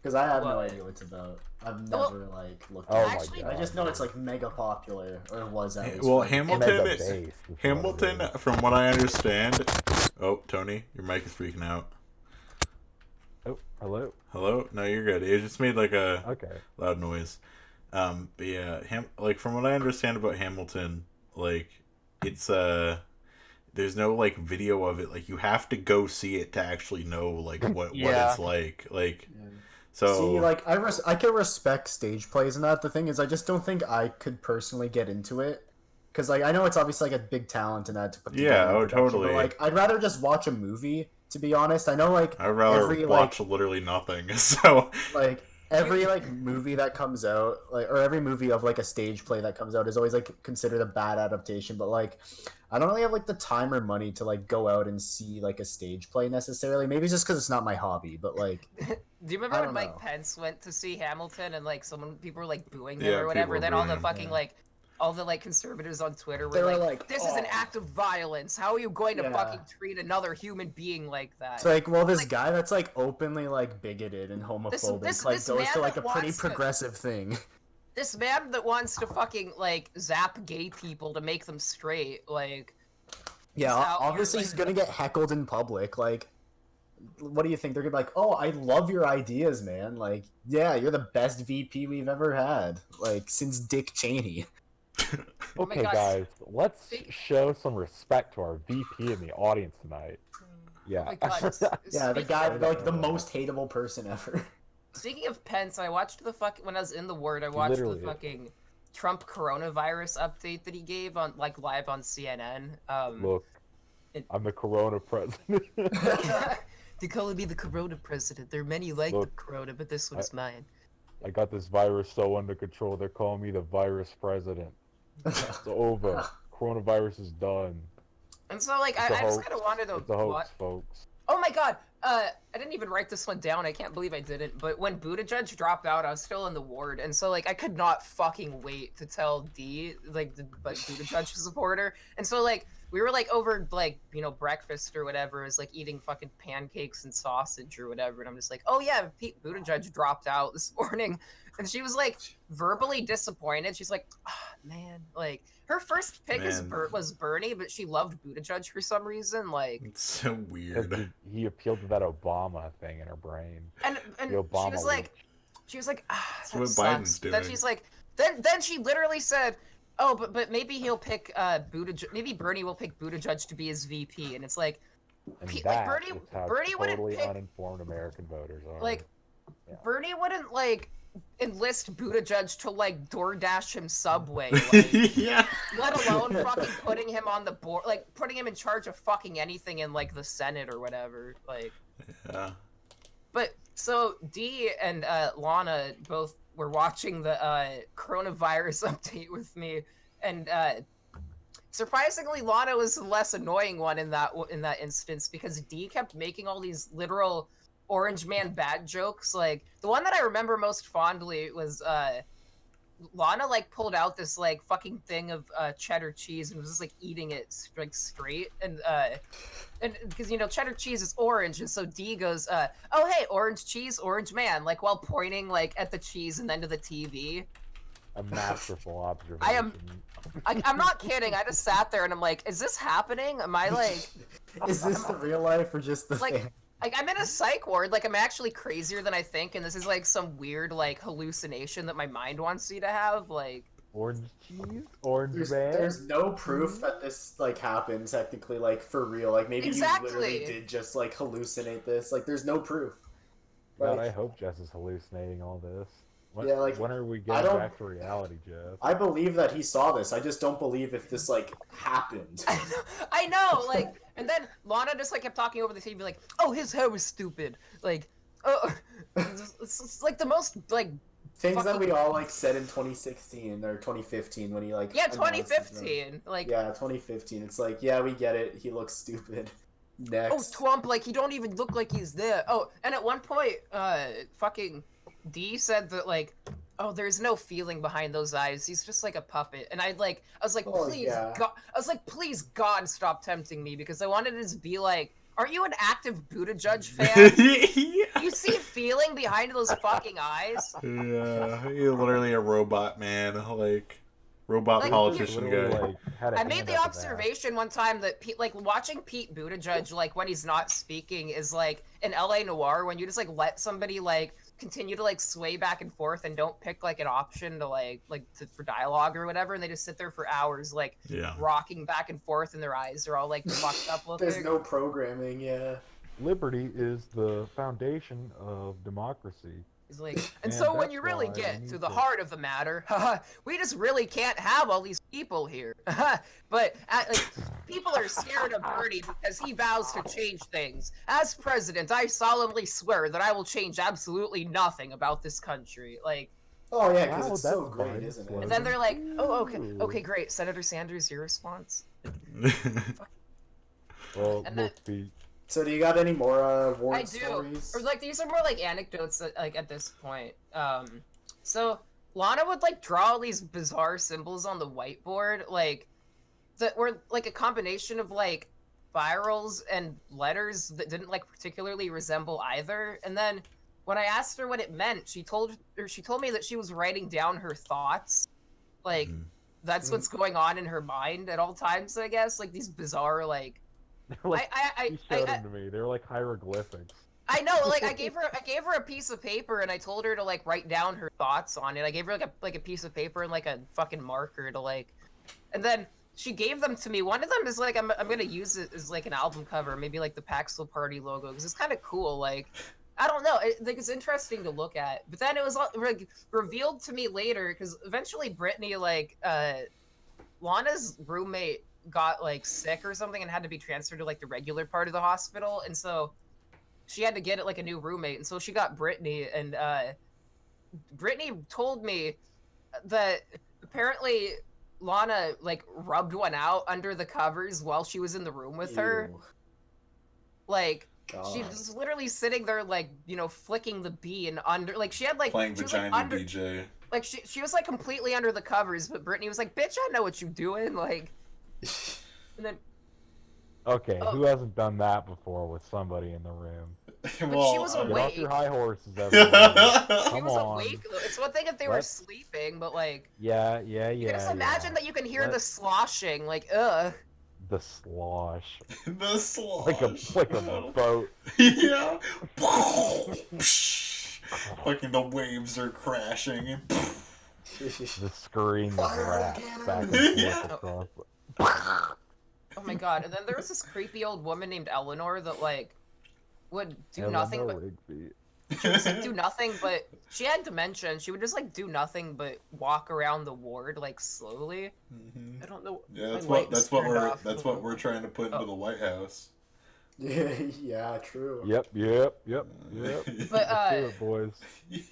Because I have no What? idea what it's about. I've Well, never like looked Oh at my it. Actually, god. I just know it's like mega popular, or was at least. Well, for- Hamilton Mega is- bass is what it Hamilton, is. from what I understand. Oh, Tony, your mic is freaking out. Oh, hello. Hello? No, you're good. It just made like a Okay. loud noise. But yeah, like from what I understand about Hamilton, like it's there's no like video of it. Like you have to go see it to actually know like what Yeah. it's like. Like Yeah. so. See, like I can respect stage plays and that. The thing is, I just don't think I could personally get into it. Because like I know it's obviously like a big talent and that to put together. Yeah, a oh, production, totally. But like I'd rather just watch a movie. To be honest, I know like I'd rather every watch literally nothing. So like every like movie that comes out, like or every movie of like a stage play that comes out is always like considered a bad adaptation. But like I don't really have like the time or money to like go out and see like a stage play necessarily. Maybe it's just because it's not my hobby. But like do you remember I when don't Mike know. Pence went to see Hamilton and like people were like booing him Yeah, or people whatever? were Then all booing the him, fucking yeah. like all the like conservatives on Twitter They were were like, like, "This is an "Oh." act of violence. How are you going to Yeah. fucking treat another human being like that?" it's like, well, this Like- guy that's like openly like bigoted and homophobic this like man goes to like a that pretty wants to- progressive thing. This man that wants to fucking like zap gay people to make them straight, like Yeah, He's out here, obviously like- he's gonna get heckled in public. Like, what do you think? They're gonna be like, "Oh, I love your ideas, man. Like, yeah, you're the best VP we've ever had, like since Dick Cheney." Oh my Okay, gosh. guys, let's Speak- show some respect to our VP in the audience tonight. Yeah. oh my god. Yeah, the Speaking guy, of- like the most hateable person ever. Speaking of Pence, I watched when I was in the Word, I watched literally the is. fucking Trump coronavirus update that he gave on like live on CNN. Look, it- I'm the Corona president. They call me the Corona president. There are many like Look, the Corona, but this one's mine. I got this virus so under control, they're calling me the virus president. It's over. Coronavirus is done. And so like It's a I just hoax. kind of wanted to. It's a hoax, wa- folks. Oh my god. I didn't even write this one down. I can't believe I didn't. But when Buttigieg dropped out, I was still in the ward, and so like I could not fucking wait to tell D like the Buttigieg supporter. And so like we were like over like breakfast or whatever, is like eating fucking pancakes and sausage or whatever, and I'm just like, oh yeah, Pete Buttigieg dropped out this morning, and she was like verbally disappointed. She's like, oh, man, like her first pick was Bernie, but she loved Buttigieg for some reason, like. It's so 'Cause weird. he appealed to that Obama thing in her brain. And The she Obama was like, leak. That's that what sucks. Biden's Then doing. she's like, then she literally said, oh, but maybe he'll pick Buttigieg. Maybe Bernie will pick Buttigieg to be his VP. And it's like, And like, that Bernie- is how Bernie wouldn't totally pick- uninformed American voters are. like, Yeah. Bernie wouldn't like enlist Buttigieg to like DoorDash him Subway, like, Yeah. let alone fucking putting him on the board, like putting him in charge of fucking anything in like the Senate or whatever, like. Yeah. But so D and Lana both were watching the coronavirus update with me, and surprisingly, Lana was the less annoying one in that instance because D kept making all these literal Orange Man bad jokes. Like the one that I remember most fondly was Lana like pulled out this like fucking thing of cheddar cheese and was just like eating it like straight, and because cheddar cheese is orange, and so D goes oh hey, orange cheese, orange man, like while pointing like at the cheese and then to the TV. A masterful observation. I'm not kidding. I just sat there and I'm like, is this happening? Am I like, Is this the real life or just the like, fan? I'm in a psych ward. Like, I'm actually crazier than I think, and this is like some weird like hallucination that my mind wants me to have. Like, Orange cheese? Orange There's, man? there's no proof that this like happened technically, like for real. Like maybe you literally Exactly. did just like hallucinate this. Like there's no proof. God, Like, I hope Jess is hallucinating all this. When, Yeah, like, when are we I getting don't- back to reality, Jess? I believe that he saw this. I just don't believe if this like happened. I know, like, and then Lana just like kept talking over the TV, like, oh, his hair was stupid, like, oh, it's like the most like, Things that fucking- we all like said in 2016 or 2015 when he like yeah, announced his name. 2015, like, Yeah, 2015. It's like, yeah, we get it. He looks stupid. Next. oh, Twump, like, he don't even look like he's there. Oh, and at one point, fucking D said that, like, oh, there's no feeling behind those eyes. He's just like a puppet. And I was like, Oh, please, yeah. God, I was like, please, God, stop tempting me, because I wanted to just be like, aren't you an active Buttigieg fan? yeah. You see feeling behind those fucking eyes? Yeah, you're literally a robot man, like robot Like, politician Literally, guy. like, had a I made hand the up his ass. observation one time that like watching Pete Buttigieg like when he's not speaking is like in LA Noire when you just like let somebody like continue to like sway back and forth and don't pick like an option to for dialogue or whatever, and they just sit there for hours like Yeah. rocking back and forth and their eyes are all like fucked up looking. There's no programming. Yeah. Liberty is the foundation of democracy. He's like, and And so when that's you really why get we to need the to- heart of the matter, we just really can't have all these people here. But like, people are scared of Bernie because he vows to change things. As president, I solemnly swear that I will change absolutely nothing about this country. Like, Oh yeah, because Wow, it's so that's great, fun. isn't and it? then they're like, oh, Ooh. okay, great. Senator Sanders, your response? Well, And look, Pete. So do you got any more I Warren do. stories? Or like these are more like anecdotes that, like at this point. So Lana would like draw all these bizarre symbols on the whiteboard, like that were like a combination of like spirals and letters that didn't like particularly resemble either. And then when I asked her what it meant, she told me that she was writing down her thoughts, like Mhm. that's what's going on in her mind at all times. I guess like these bizarre like. Like, I you showed them to me. They were like hieroglyphics. I know, like I gave her a piece of paper and I told her to like write down her thoughts on it. I gave her like a piece of paper and like a fucking marker to like, and then she gave them to me. One of them is like I'm gonna use it as like an album cover, maybe like the Paxil Party logo because it's kind of cool. Like I don't know, like it's interesting to look at. But then it was like revealed to me later because eventually Brittany like Lana's roommate got like sick or something and had to be transferred to like the regular part of the hospital, and so she had to get like a new roommate, and so she got Brittany, and Brittany told me that apparently Lana like rubbed one out under the covers while she was in the room with her. Ew. Like God. she was literally sitting there like, you know, flicking the bee and under like she had like Playing she was, vagina like, under, DJ. like she was like completely under the covers, but Brittany was like, bitch, I know what you doing, like, and then Okay, Oh. who hasn't done that before with somebody in the room? well, she was Get awake. off your high horses, everyone. she Come was on. awake. It's one thing if they were What? sleeping, but like Yeah. you can just imagine that you can hear What? the sloshing, like ugh. The slosh. the slosh. Like a boat. yeah. Fucking the waves are crashing. And The scream of Fire rats cannon! back and forth Yeah. across. Oh my god! And then there was this creepy old woman named Eleanor that like would do nothing but Rigby. she would like, do nothing but she had dementia and she would just like do nothing but walk around the ward like slowly. Mhm. I don't know. Yeah, my that's light what was that's what turned we're off. that's what we're trying to put into Oh. the White House. Yeah, true. Yep. But Do it, boys.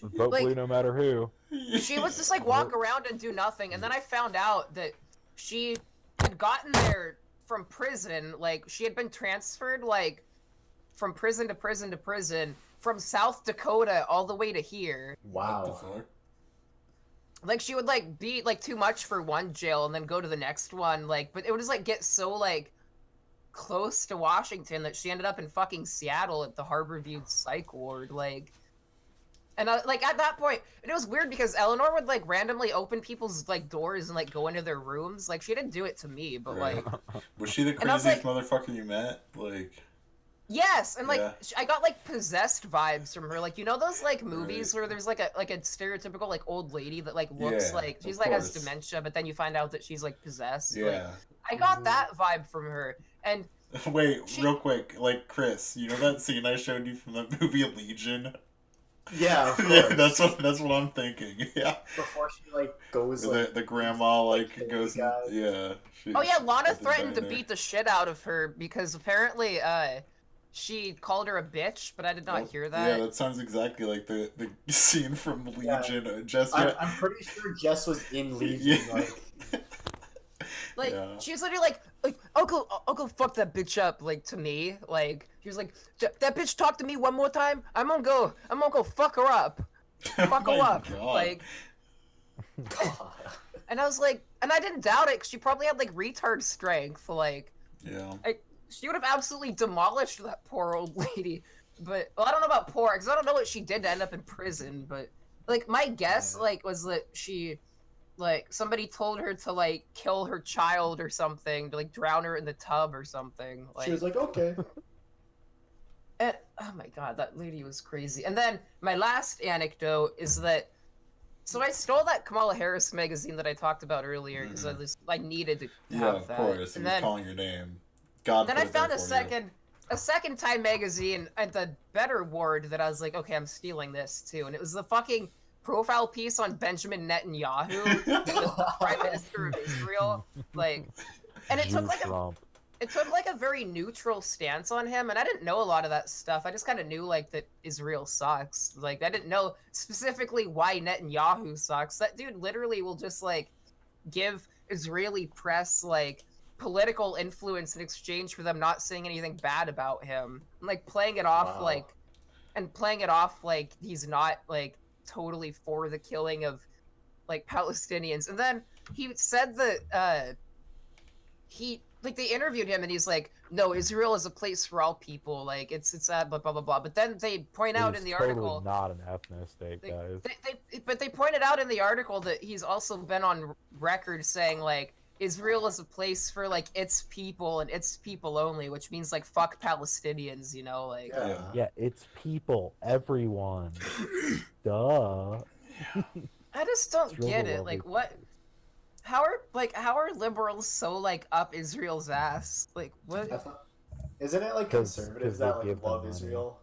Vote Like- blue no matter who. she would just like walk around and do nothing, and then I found out that she had gotten there from prison. Like she had been transferred like from prison to prison to prison from South Dakota all the way to here. What the Wow. fuck? Like she would like be like too much for one jail and then go to the next one. Like, but it would just like get so like close to Washington that she ended up in fucking Seattle at the Harborview Psych Ward. Like, And like at that point, it was weird because Eleanor would like randomly open people's like doors and like go into their rooms. Like she didn't do it to me, but Right. like Was she the And I was craziest like- motherfucker you met? Like, yes, and like Yeah. I got like possessed vibes from her. Like you know those like movies where there's like a stereotypical like old lady that like looks Yeah, like she's of like has course. dementia, but then you find out that she's like possessed. Like, yeah. I got that vibe from her, and Wait, She- real quick, like Chris, you know that scene I showed you from that movie Legion? Yeah, of Yeah, course. that's what I'm thinking. Yeah, Before she like goes like the grandma like the goes. guy. Yeah. oh yeah, Lana she's threatened to down there. beat the shit out of her because apparently she called her a bitch, but I did not hear that. Yeah, that sounds exactly like the scene from Legion. Jess, I'm pretty sure Jess was in Legion. Yeah. Like, Like Yeah. she was literally like I'll go fuck that bitch up like to me. Like she was like that bitch talk to me one more time. I'm gonna go fuck her up. Fuck her Oh my up. God. Like and I was like and I didn't doubt it 'cause she probably had like retard strength. Like Yeah. she would have absolutely demolished that poor old lady. But well, I don't know about poor because I don't know what she did to end up in prison. But like my guess like was that she like somebody told her to like kill her child or something to like drown her in the tub or something. Like she was like, okay. and, oh my god, that lady was crazy. And then my last anecdote is that so I stole that Kamala Harris magazine that I talked about earlier because I needed to Yeah, have of that. course. He And was then calling your name. God. then put I it there found for a second time magazine at the better ward that I was like, okay, I'm stealing this too. And it was the fucking profile piece on Benjamin Netanyahu, the Prime Minister of Israel. Like, and it Jew took like Trump. a very neutral stance on him, and I didn't know a lot of that stuff. I just kind of knew like that Israel sucks. Like I didn't know specifically why Netanyahu sucks. That dude literally will just like give Israeli press like political influence in exchange for them not saying anything bad about him. And, like playing it off Wow. like he's not like totally for the killing of like Palestinians. And then he said that he like they interviewed him and he's like, no, Israel is a place for all people, like it's blah blah blah blah. But then they point out It in is the totally article not an ethnic state, guys. but they pointed out in the article that he's also been on record saying like Israel is a place for like its people and its people only, which means like fuck Palestinians, you know, like Yeah. Yeah, it's people, everyone. Duh. I just don't It's really get it. lovely Like what how are liberals so like up Israel's ass? Like what I thought- Isn't it like 'Cause conservatives they that like give them love money. Israel?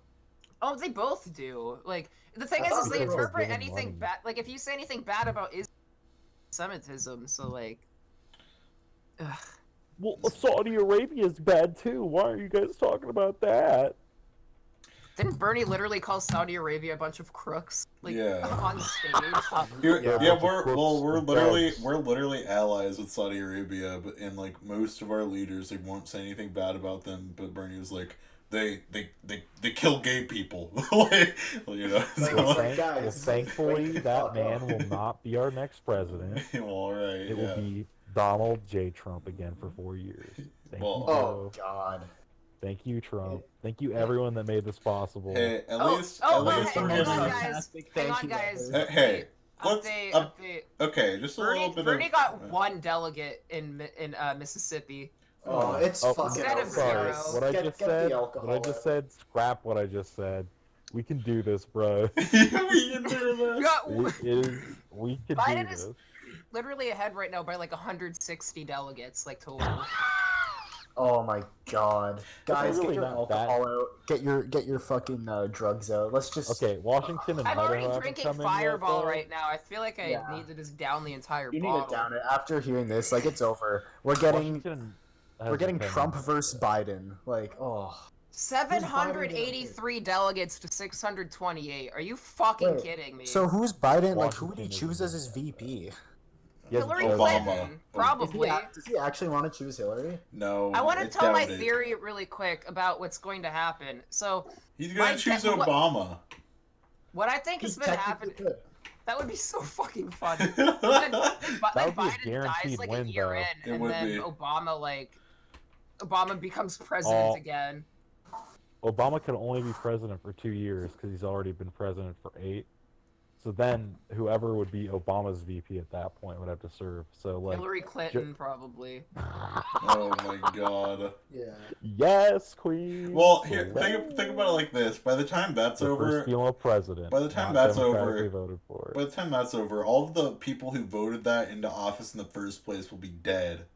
Oh, they both do. Like the thing I is thought they they were interpret given anything money. bad. Like if you say anything bad about Semitism, so like, ugh. Well, Saudi Arabia's bad too. Why are you guys talking about that? Didn't Bernie literally call Saudi Arabia a bunch of crooks? Like Yeah. on stage. Yeah, Yeah. we're Crooks we're literally allies with Saudi Arabia, but and like most of our leaders, they won't say anything bad about them. But Bernie was like, they kill gay people, like, you know. Like, so- it's like, guys, Well, thankfully, wake the that fuck man up. will not be our next president. well, all right, It yeah. will be Donald J. Trump again for 4 years. Thank Well- you, Oh Joe. God. Thank you, Trump. Thank you, everyone that made this possible. Hey, at Oh, least oh, at well, least hey, we're hang on, getting. guys. Fantastic. Hang Thank on, you, guys. Robert. Hey, let's Update. okay, just a little bit Bernie of. got one delegate in Mississippi. Oh, it's Oh, fucking Instead of over. zero. What I Get- just get the said. alcohol What I just out. said. Scrap what I just said. We can do this, bro. we can do this. Got we can Biden do is- this. literally ahead right now by like 160 delegates, like total. Oh my God, guys, really get your not that- alcohol out. Get your fucking drugs out. Let's just. Okay, Washington and I'm Idaho already haven't drinking come in yet, Fireball though. right now. I feel like I Yeah. need to just down the entire You need bottle. to down it after hearing this. Like it's over. We're getting Washington we're getting hasn't Trump come in. versus Biden. Like oh. 783 delegates to 628. Are you fucking Wait, kidding me? So who's Biden? Like who would he Washington is choose as his VP? He hasn't Hillary chosen Obama. Clinton, Is he probably. does he actually want to choose Hillary? No, I want to tell my doubt it. theory really quick about what's going to happen. So, He's my gonna choose te- what- Obama. what I think He has been technically happening, could. that would be so fucking fun. That Then would be a Biden dies guaranteed like win, a year though. in, It and would then be. Obama becomes president Oh. again. Obama can only be president for 2 years because he's already been president for 8. So then whoever would be Obama's VP at that point would have to serve. So like, Hillary Clinton, probably. Oh my god. Yeah. yes, Queen. Well, here, Select think about it like this. By the time that's the over, first female president. by the time not that's over- democratically voted for. by the time that's over, all of the people who voted that into office in the first place will be dead.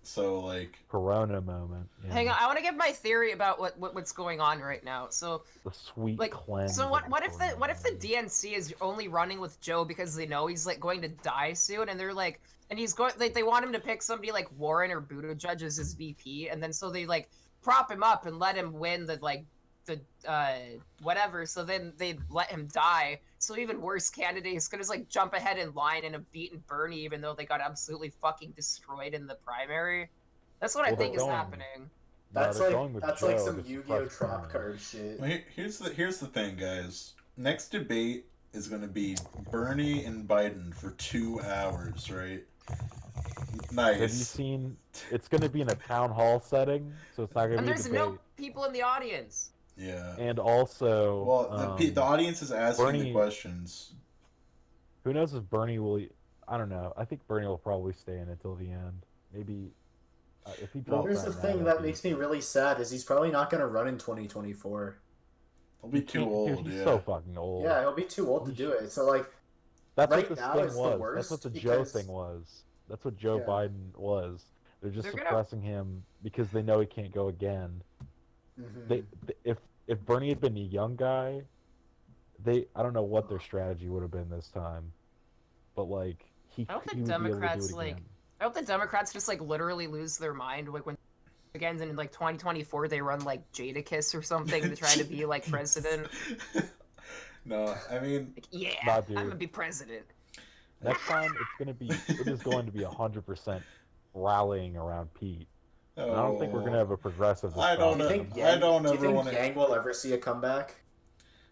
So like, Corona moment. Yeah. Hang on, I want to give my theory about what's going on right now. So, The sweet like, cleanse. so of what if the Corona. DNC is only running with Joe because they know he's like going to die soon, and they're like, and he's going, like, they want him to pick somebody like Warren or Buttigieg as his VP, and then so they like prop him up and let him win the whatever. So then they let him die. So even worse candidate is gonna just like jump ahead in line and have beaten Bernie, even though they got absolutely fucking destroyed in the primary. That's what I Well, think they're is going- happening. That's they're like going with that's Joe like some to Yu-Gi-Oh suppress trap Bernie. card shit. well, here's the thing, guys. Next debate is going to be Bernie and Biden for 2 hours, right? Nice. Have you seen? It's going to be in a town hall setting, so it's not going to And be a there's debate. no people in the audience. Yeah. And also, Well, the audience is asking the Bernie- questions. who knows if Bernie will? I don't know. I think Bernie will probably stay in until the end. Maybe if he drops. Here's the out now, thing that'd that be- makes me really sad is he's probably not gonna run in 2024. He'll be he too can't- old, Dude, he's yeah. so fucking old. Yeah, he'll be too old to do it. So like, That's right what this now thing it's the was. That's worst what the Joe because- thing was. That's what Joe Yeah. Biden was. They're just They're gonna- suppressing him because they know he can't go again. mhm. If Bernie had been a young guy, I don't know what their strategy would have been this time, but like he I hope the would be able to do Democrats, it like, again. I hope the Democrats just like literally lose their mind, like when again in like 2024 they run like Jadakiss or something to try to be like president. No, I mean, Like, yeah, Nah, I'm dude. gonna be president. Next time it is going to be 100% rallying around Pete. And I don't think we're gonna have a progressive. I don't Do you know. think I Yang, don't do you ever think wanna- Yang will ever see a comeback?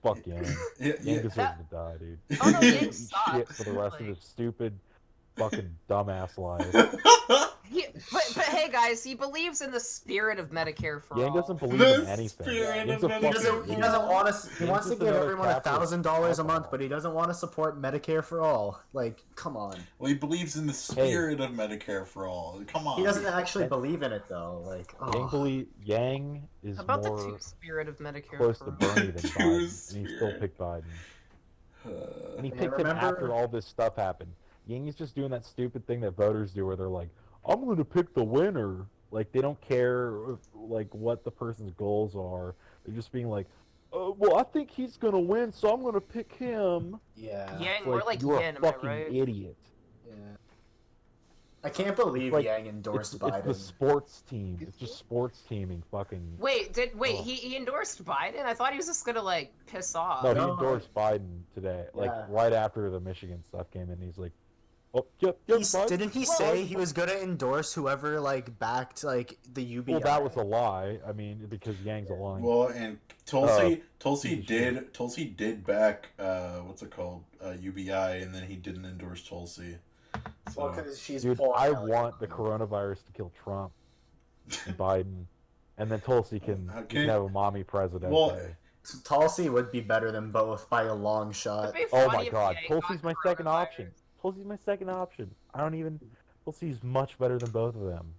Fuck Yang. Yeah, Yang yeah. deserves to die, dude. Oh no, He's Yang gonna eat shit sucks. for the rest of Like, his stupid, fucking dumbass life. but hey guys, he believes in the spirit of Medicare for Yang all. doesn't believe The in anything. spirit Yang's of a Medicare He fucking doesn't. He idiot. doesn't want to. He He's wants to just give another everyone capitalist $1,000 a month, alcohol. but he doesn't want to support Medicare for all. Like, come on. Well, he believes in the spirit of Medicare for all. Come on. He doesn't actually believe in it though. Like, Yang is How about the more two spirit of Medicare close for to all? Bernie than Two Biden, and he still spirit. picked Biden. And he Yeah, picked him remember- after all this stuff happened. Yang is just doing that stupid thing that voters do, where they're like, "I'm going to pick the winner." Like they don't care like what the person's goals are. They're just being like, "Well, I think he's going to win, so I'm going to pick him." yeah. Yang, It's more like you're Yin, a am I fucking right? idiot. Yeah. I can't believe like- Yang endorsed Biden. It's the sports team. It's just sports teaming. Fucking. Wait, Oh. he endorsed Biden? I thought he was just gonna like piss off. No, he No. endorsed Biden today. Like Yeah. right after the Michigan stuff came in, he's like, "Oh, yep, Biden." Didn't he say he was gonna endorse whoever like backed like the UBI? Well, that was a lie. I mean, because Yang's a lying. Well, and Tulsi piece of Tulsi did back what's it called, UBI, and then he didn't endorse Tulsi. So Well, because she's Dude, pulling I out, like, want the coronavirus to kill Trump and Biden, and then Tulsi can, How you can- can have a mommy president. Well, Tulsi would be better than both by a long shot. It'd be Oh funny my if god, Yang Tulsi's got my second coronavirus. option. Tulsi's my second option. I don't even. Tulsi's much better than both of them.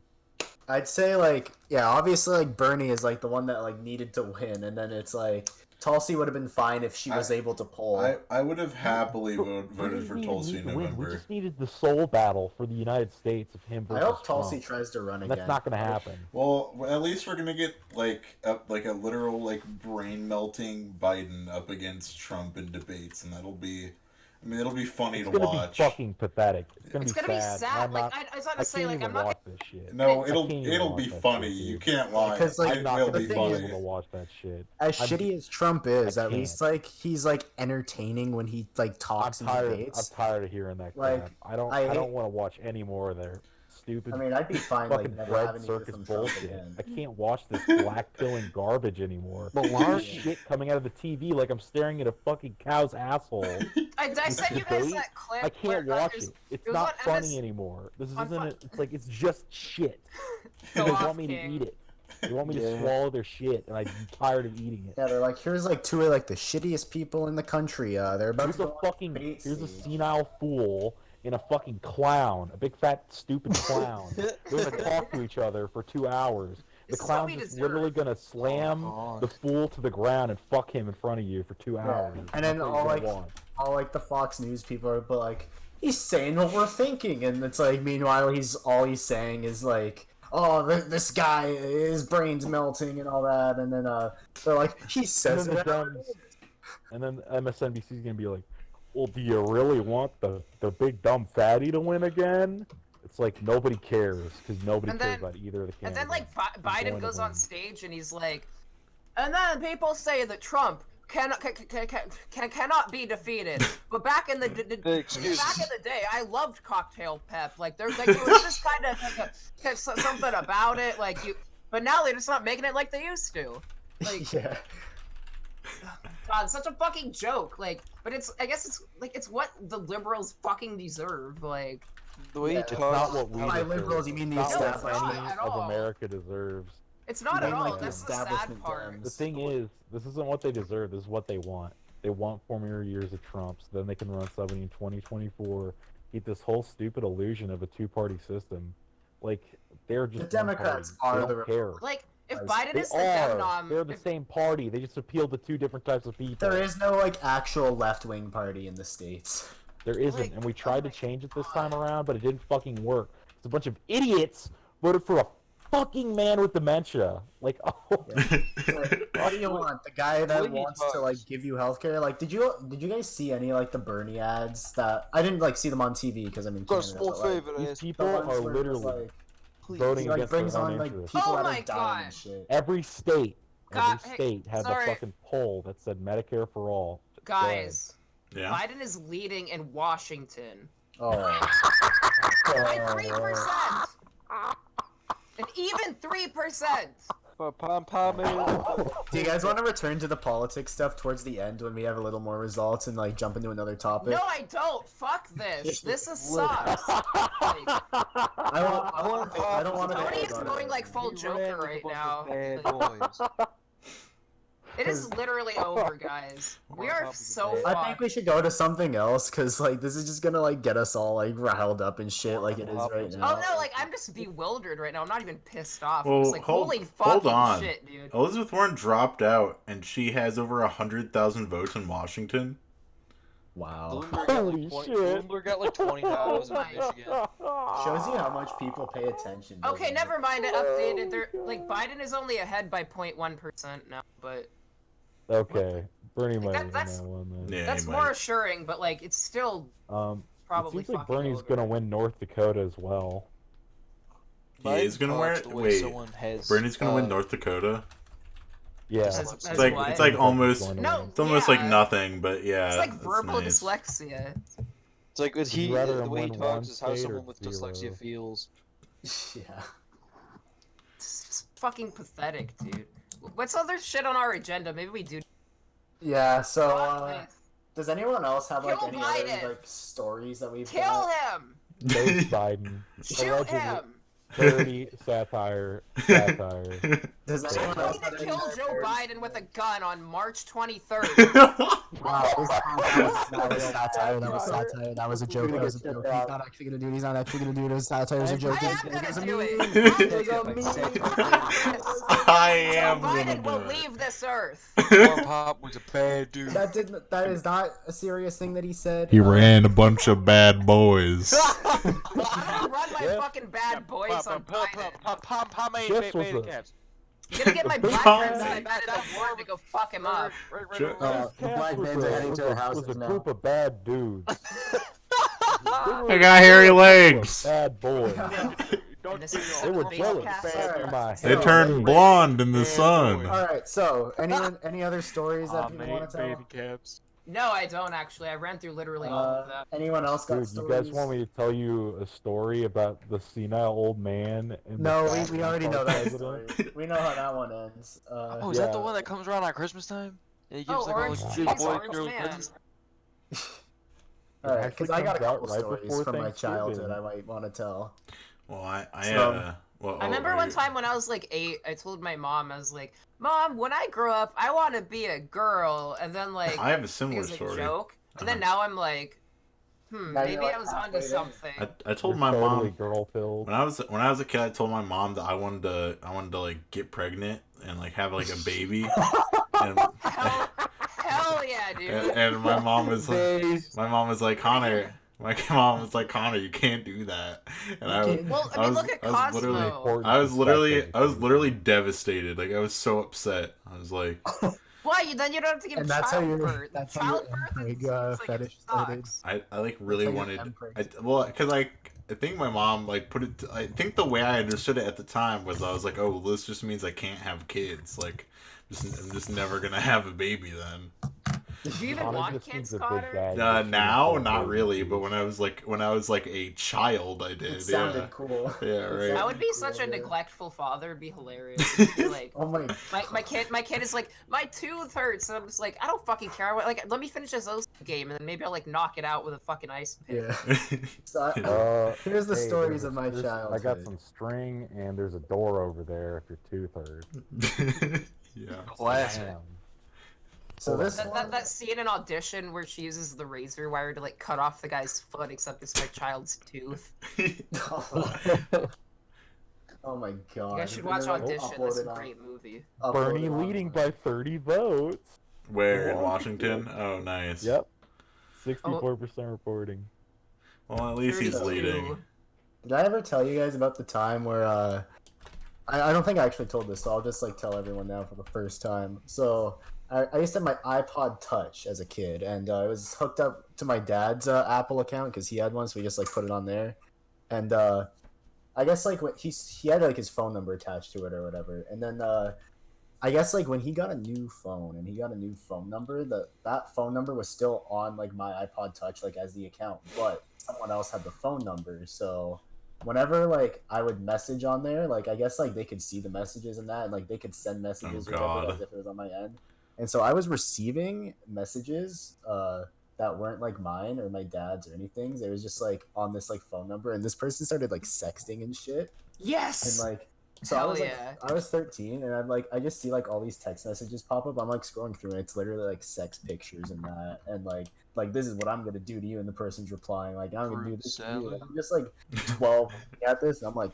I'd say like yeah, obviously like Bernie is like the one that like needed to win, and then it's like Tulsi would have been fine if she was able to pull. I would have happily voted Bernie for didn't Tulsi need in to win. We November. just needed the soul battle for the United States of him I versus hope Tulsi Trump. tries to run And again. that's not going to happen. Well, at least we're gonna get like a literal like brain melting Biden up against Trump in debates, and that'll be, I mean, it'll be funny It's to gonna watch. be fucking pathetic. It's gonna It's be gonna be sad. sad. I'm Like not, I was about I to say, can't like even I'm not. watch this shit. No, I it'll can't even it'll watch be that funny. shit, You dude. can't lie. Because, like, I'm not It'll gonna be be thing able is- funny. to watch that shit. As I'm- shitty as Trump is, I at least can't. like he's like entertaining when he like I'm talks in tired. debates. I'm tired of hearing that Like, crap. I don't. I I, don't hate- want to watch any more of their stupid I mean, I'd be fine like fucking never bread having to hear circus from Trump bullshit. again. I can't watch this black pilling garbage anymore. Large shit coming out of the TV like I'm staring at a fucking cow's asshole. I sent you guys debate, that clip. I can't where, watch there's- it. It's it was not on funny MS anymore. This on isn't. fu- It's like it's just shit. Go They off, want me to King. eat it. They want me to Yeah. swallow their shit, and I'm tired of eating it. Yeah, they're like, here's like two of like the shittiest people in the country. They're about Here's to a go on fucking, debate here's a stage. senile fool and a fucking clown, a big fat stupid clown. They're gonna talk to each other for 2 hours. The This is what we clown's just deserve. literally gonna slam God. the fool to the ground and fuck him in front of you for 2 Yeah. hours. And then That's what all you're like gonna want. all like the Fox News people are but like, he's saying what we're thinking, and it's like meanwhile he's saying is like, oh, this guy, his brain's melting and all that, and then they're like, he says And then it. the Dems, and then MSNBC's gonna be like, well, do you really want the big dumb fatty to win again? It's like nobody cares because nobody And cares then- about either of the And candidates. then like going Biden to goes on win. stage and he's like, and then people say that Trump cannot be defeated. But back in the Excuse back in the day, I loved Cocktail Pep. Like there was just kind of something about it. Like you, but now they're just not making it like they used to. Like Yeah. God, such a fucking joke. Like, but I guess it's what the liberals fucking deserve. Like. The way he It's It's talks. not what we By deserve. liberals, you mean the It's not what establishment. any Not at of all. America deserves. It's not You at mean, all. like, the That's the sad establishment part. Dems. The thing is, this isn't what they deserve. This is what they want. They want 4 more years of Trump, so then they can run somebody in 2024. Keep this whole stupid illusion of a 2-party system. Like they're just The Democrats one party. are They the don't care. Like, if Guys, Biden They is the Dem are. nom, They're the same party. They just appeal to 2 different types of people. There is no like actual left-wing party in the States. There isn't, Like, and we oh tried to my change it this God. time around, but it didn't fucking work. It's a bunch of idiots voted for a fucking man with dementia. Like, oh, Like, what do you want? The guy that Way he wants to like talks. give you healthcare? Like, did you guys see any like the Bernie ads that I didn't like see them on TV because I'm in Got a Canada. small but, like, favor. these Ask. people the ones are where it was, literally like, Please. voting he like against brings their own on like interests. people Oh that my are dying and gosh. shit. Every state, God, every hey, state had sorry. the fucking poll that said Medicare for all. guys, Yeah. Biden is leading in Washington Oh. by Oh. 3%, and even 3%. Pom pom. Do you guys want to return to the politics stuff towards the end when we have a little more results and like jump into another topic? No, I don't. Fuck this. This is sucks. Like, I don't want to. Tony is going like full Joker right now. Bad Like, boys. it is literally over, guys. We are so I fucked. think we should go to something else because like this is just gonna like get us all like riled up and shit like it is right now. Oh no, like I'm just bewildered right now. I'm not even pissed off. Well, I'm just like, hold- holy hold fucking on. shit, dude. Elizabeth Warren dropped out, and she has over 100,000 votes in Washington. Wow. Bloomberg got Holy like 20. shit. Bloomberg got like 20,000 Oh in Michigan. Shows you how much people pay attention. doesn't Okay, it? never mind. It updated. They're like Biden is only ahead by 0.1% now, but Okay, Bernie might win that's- that one then. Yeah, that's he more might. assuring. But like, it's still probably it seems like fucking Bernie's over. gonna win North Dakota as well. He is gonna wear it. Wait, Bernie's gonna win North Dakota. Yeah, As It's like what? it's like almost No, it's almost like yeah. nothing, but yeah, It's like that's verbal nice. dyslexia. It's like Would you rather the him way he win one talks is how state or someone with dyslexia zero? feels. Yeah. It's just fucking pathetic, dude. What's other shit on our agenda? Maybe we do. Yeah. So, Fuck this. does anyone else have like Kill any Biden. other like stories that we've Kill got? him! Face Biden. Shoot Allegedly. him! Dirty satire. Does anyone I'm else going have to any kill other Joe stories? Biden with a gun on March 23rd. Wow, that was satire. That was satire. That was a joke. That was a joke. He's not actually gonna do it. He's not actually gonna do it. It was satire. It was a joke. I It am was gonna a do meme. it. It was a I'm meme. I Joe am gonna Biden will do it. leave this earth. Pop was a bad dude. That is not a serious thing that he said. He ran a bunch of bad boys. I'm gonna run my Yeah. fucking bad boys on Biden. This was a- I'm gonna get my black Pop. friends that I met at the war to go fuck him up. Joe- The black man's are heading to their houses was a now. group of bad dudes. I got hairy legs. Bad boys. And this is They were the jealous. Basedcast. of my They hair. turned blonde in the sun. All right. So, any other stories that people want to tell? caps. No, I don't actually. I ran through literally all of that. Anyone else got Dude, you stories? guys want me to tell you a story about the senile old man? And No, the we already know that president? story. We know how that one ends. Oh, is Yeah. that the one that comes around at Christmas time? And he gives Oh, like all orange the cheese, good boy orange girl man. presents? All right, actually because I got a comes out couple right stories before from my Thanksgiving. childhood I might want to tell. Well, I So- Well, I remember one time when I was like 8, I told my mom, I was like, Mom, when I grow up, I want to be a girl. And then like, I have a it similar was a story. joke. And then now I'm like, Now maybe you're, like, I was halfway onto there. something. I told You're my totally mom girl filled. when I was a kid. I told my mom that I wanted to like get pregnant and like have like a baby. and, Hell yeah, dude. and my mom was like Connor. My mom was like, Connor, you can't do that. And Well, I mean, look at Cosmo. I was literally devastated. Like I was so upset. I was like, Why? Then you don't have to give And that's how your childbirth. that's how your Childbirth egg is like, fetish started. sucks. I like really That's how wanted. your empress- Because I think my mom like put it. I think the way I understood it at the time was I was like, oh, well, this just means I can't have kids. Like, I'm just never gonna have a baby then. Do you even Connor want just kids, needs a big Connor? bag of Now, shit not for really, babies. but when I was like a child, I did. It sounded Yeah. cool. Yeah, It right. sounded I would be cool, such a yeah. neglectful father. It'd be hilarious. It'd be like, Oh my. my kid is like, my tooth hurts, and I'm just like, I don't fucking care. Like, let me finish this game, and then maybe I'll like knock it out with a fucking ice pick. Yeah. So here's the Hey, stories there's of my I got childhood. some string, and there's a door over there if your tooth hurts. Yeah. Classic. Damn. So this That scene in Audition where she uses the razor wire to like cut off the guy's foot, except it's my child's tooth. Oh my god. You guys should And watch then, like, Audition. upload That's a it on- great movie. upload Bernie it leading online. by 30 votes. Where in Washington. Washington? Oh, nice. Yep. 64% reporting. Well, at least he's 32. leading. Did I ever tell you guys about the time where I don't think I actually told this, so I'll just like tell everyone now for the first time. So I used to have my iPod Touch as a kid, and it was hooked up to my dad's Apple account because he had one, so we just like put it on there. And I guess like when he had like his phone number attached to it or whatever, and then I guess like when he got a new phone and he got a new phone number, that phone number was still on like my iPod Touch like as the account, but someone else had the phone number. So whenever like I would message on there, like I guess like they could see the messages and that, and like they could send messages or whatever, God. as if it was on my end. And so I was receiving messages that weren't like mine or my dad's or anything. It was just like on this like phone number, and this person started like sexting and shit. Yes. And like, so Hell I was like, yeah. I was 13, and I'm like, I just see like all these text messages pop up. I'm like scrolling through, and it's literally like sex pictures and that, and like this is what I'm gonna do to you, and the person's replying like, I'm gonna do this to you. And I'm just like 12 looking at this, and I'm like,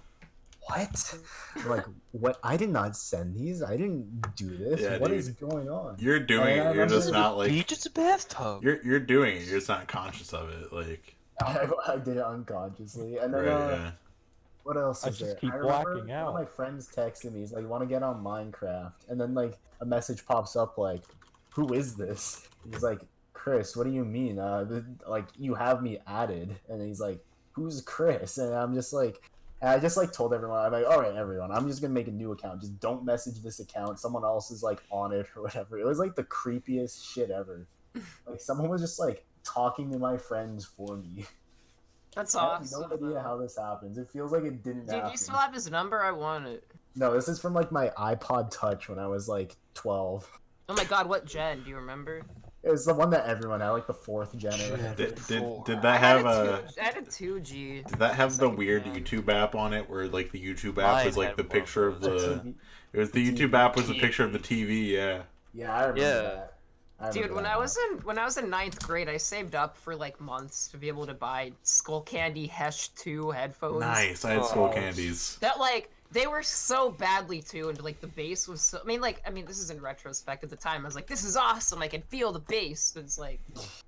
what? I'm like, what? I did not send these. I didn't do this. Yeah, What dude. is going on? You're doing And I it. You're just remember- not like Beach, it's a bathtub. you're doing it. You're just not conscious of it. Like I did it unconsciously, and then right. Yeah. what else I is just there? keep I remember blacking one of out. my friends texted me. He's like, "Want to get on Minecraft?" And then like a message pops up like, "Who is this?" He's like, "Chris, what do you mean? Like you have me added?" And he's like, "Who's Chris?" And I'm just like, and I just like told everyone, I'm like, "All right, everyone, I'm just gonna make a new account. Just don't message this account. Someone else is like on it or whatever." It was like the creepiest shit ever. Like someone was just like talking to my friends for me. That's I have awesome. no idea how this happens. It feels like it didn't Dude, happen. you still have his number? I want it. No, this is from like my iPod Touch when I was like 12. Oh my god, what gen? Do you remember? It was the one that everyone had, like the 4th gen. or whatever. Did that have a I had a 2G. did that have the Second weird gen. YouTube app on it where like the YouTube app Mine was like had the one picture of The the TV. it was the The YouTube TV. app was the picture of the TV. Yeah. Yeah, I remember Yeah. that. I Dude, remember when that I one. was in 9th grade, I saved up for like months to be able to buy Skull Candy Hesh 2 headphones. Nice. I had Skull Oh. Candies. That like they were so badly tuned. Like the bass was so. I mean, this is in retrospect. At the time, I was like, "This is awesome! I can feel the bass." But it's like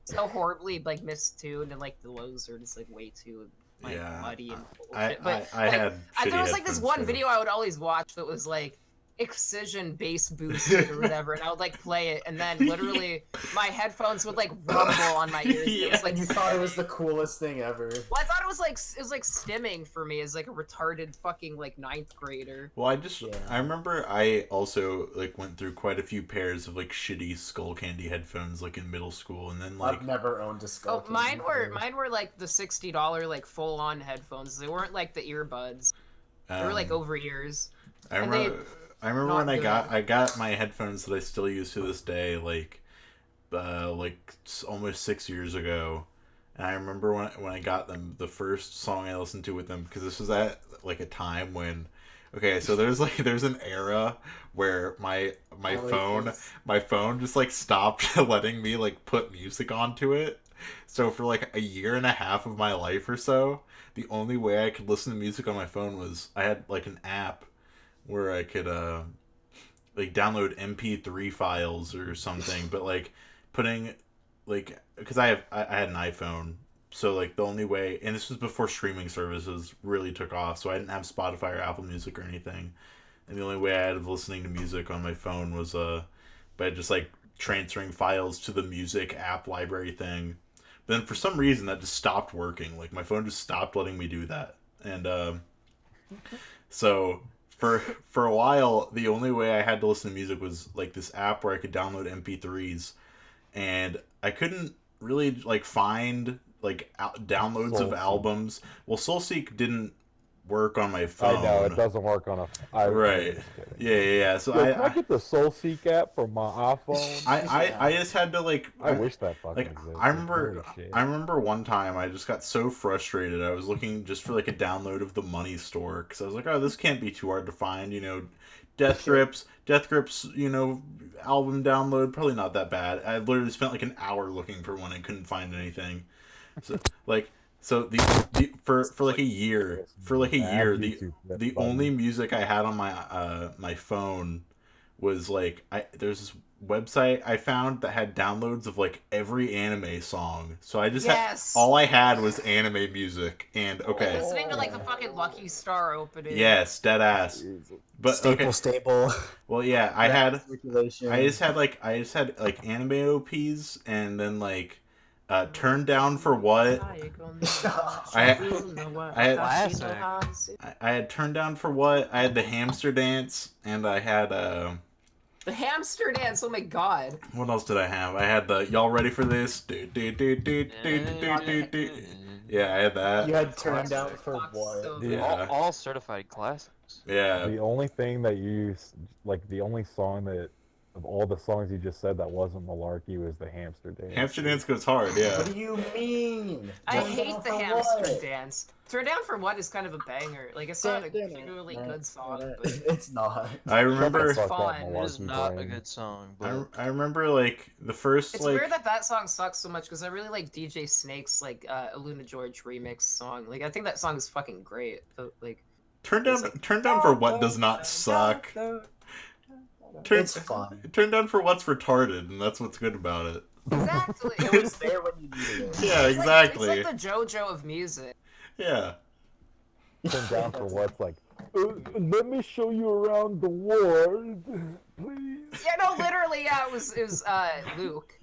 so horribly like mistuned, and like the lows are just like way too like Yeah. muddy and I bullshit. But I had. there was shitty like this headphones, one too. video I would always watch that was like Excision bass boosted or whatever, and I would like play it, and then literally my headphones would like rumble on my ears. It was like And you thought it was the coolest thing ever. well, I thought it was like stimming for me as like a retarded fucking like 9th grader. Well, Yeah. I remember I also like went through quite a few pairs of like shitty Skull Candy headphones like in middle school, and then like I've never owned a Skull Oh, mine Candy were before. like the $60 like full on headphones. They weren't like the earbuds. They were like um, over ears. I and remember. I remember not when good. I got my headphones that I still use to this day, like almost 6 years ago, and I remember when I got them, the first song I listened to with them, because this was at like a time when Okay, so there's an era where my phone just like stopped letting me like put music onto it. So for like a year and a half of my life or so, the only way I could listen to music on my phone was I had like an app where I could like download MP3 files or something, but like putting like because I had an iPhone, so like the only way, and this was before streaming services really took off, so I didn't have Spotify or Apple Music or anything, and the only way I had of listening to music on my phone was by just like transferring files to the music app library thing. But then for some reason that just stopped working. Like my phone just stopped letting me do that, and so for a while, the only way I had to listen to music was like this app where I could download MP3s, and I couldn't really like find like downloads of SoulSeek. albums. Well, SoulSeek didn't work on my phone. I know it doesn't work on a. Right. I'm just kidding. Yeah. So Yo, can I get the SoulSeek app from my iPhone? I just had to like. I wish that fucking Like existed. I remember, Holy shit. I remember one time I just got so frustrated. I was looking just for like a download of the Money Store because I was like, oh, this can't be too hard to find. You know, Death Grips, you know, album download, probably not that bad. I literally spent like an hour looking for one and couldn't find anything. So like, so the for like a year, the only music I had on my my phone was like there's this website I found that had downloads of like every anime song. So I just Yes. all I had was anime music, and okay, Listening to like the fucking Lucky Star opening. yes, dead ass. But Staple. well, yeah, I had Circulation. I just had like anime OPs, and then like Turned Down for What. I had Turned Down for What. I had the Hamster Dance, and I had The Hamster Dance. Oh my god. what else did I have? I had the Y'all Ready for This? Yeah, I had that. You had Turned Down for what? So Yeah. All certified classics. Yeah. The only thing that you like, the only song that of all the songs you just said that wasn't malarkey was the Hamster Dance. Hamster Dance goes hard, yeah. What do you mean? I Turned hate Down the for Hamster what? Dance. Turn Down for What is kind of a banger. Like it's not a particularly good song, but It's not. I remember. Shut the fuck up, fun. It is malarkey not a brain. good song, but I remember like the first it's like weird that song sucks so much because I really like DJ Snake's like Luna George remix song. Like I think that song is fucking great. But, like Turned Down for What does not suck. It's fun. Turned Down for What's retarded, and that's what's good about it. exactly. It was there when you needed it. Yeah, It's exactly. like the JoJo of music. Yeah. Turned Down for What's like, let me show you around the world, please. Yeah, no, literally, yeah, it was Luke,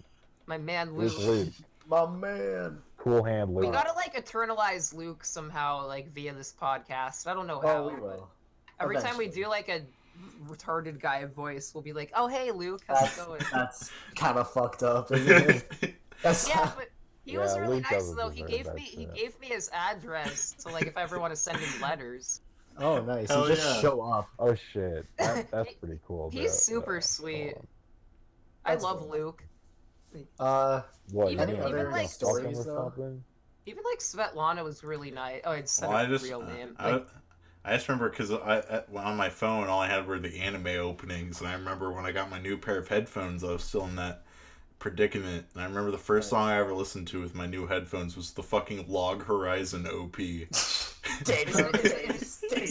my man Luke. Where's Luke? My man. Cool hand We Luke. gotta like eternalize Luke somehow, like via this podcast. I don't know how. Oh, we but will. Every time we Eventually. do like a retarded guy voice, we'll be like, "Oh hey Luke, how's it going?" That's kind of fucked up, isn't it? That's Yeah, but he was Yeah, really Luke nice doesn't though. He deserve gave that me shit. his address to like if I ever want to send him letters. Oh, nice. Hell You just yeah. show up. Oh shit, that's pretty cool. He's bro. super sweet. Hold I That's love cool. Luke. What? Even- you even, gonna like, stalk him stories, or though? something? Even like Svetlana was really nice. Oh, I'd said Well, her real name. I just remember because on my phone all I had were the anime openings, and I remember when I got my new pair of headphones, I was still in that predicament, and I remember the first song I ever listened to with my new headphones was the fucking Log Horizon OP. Is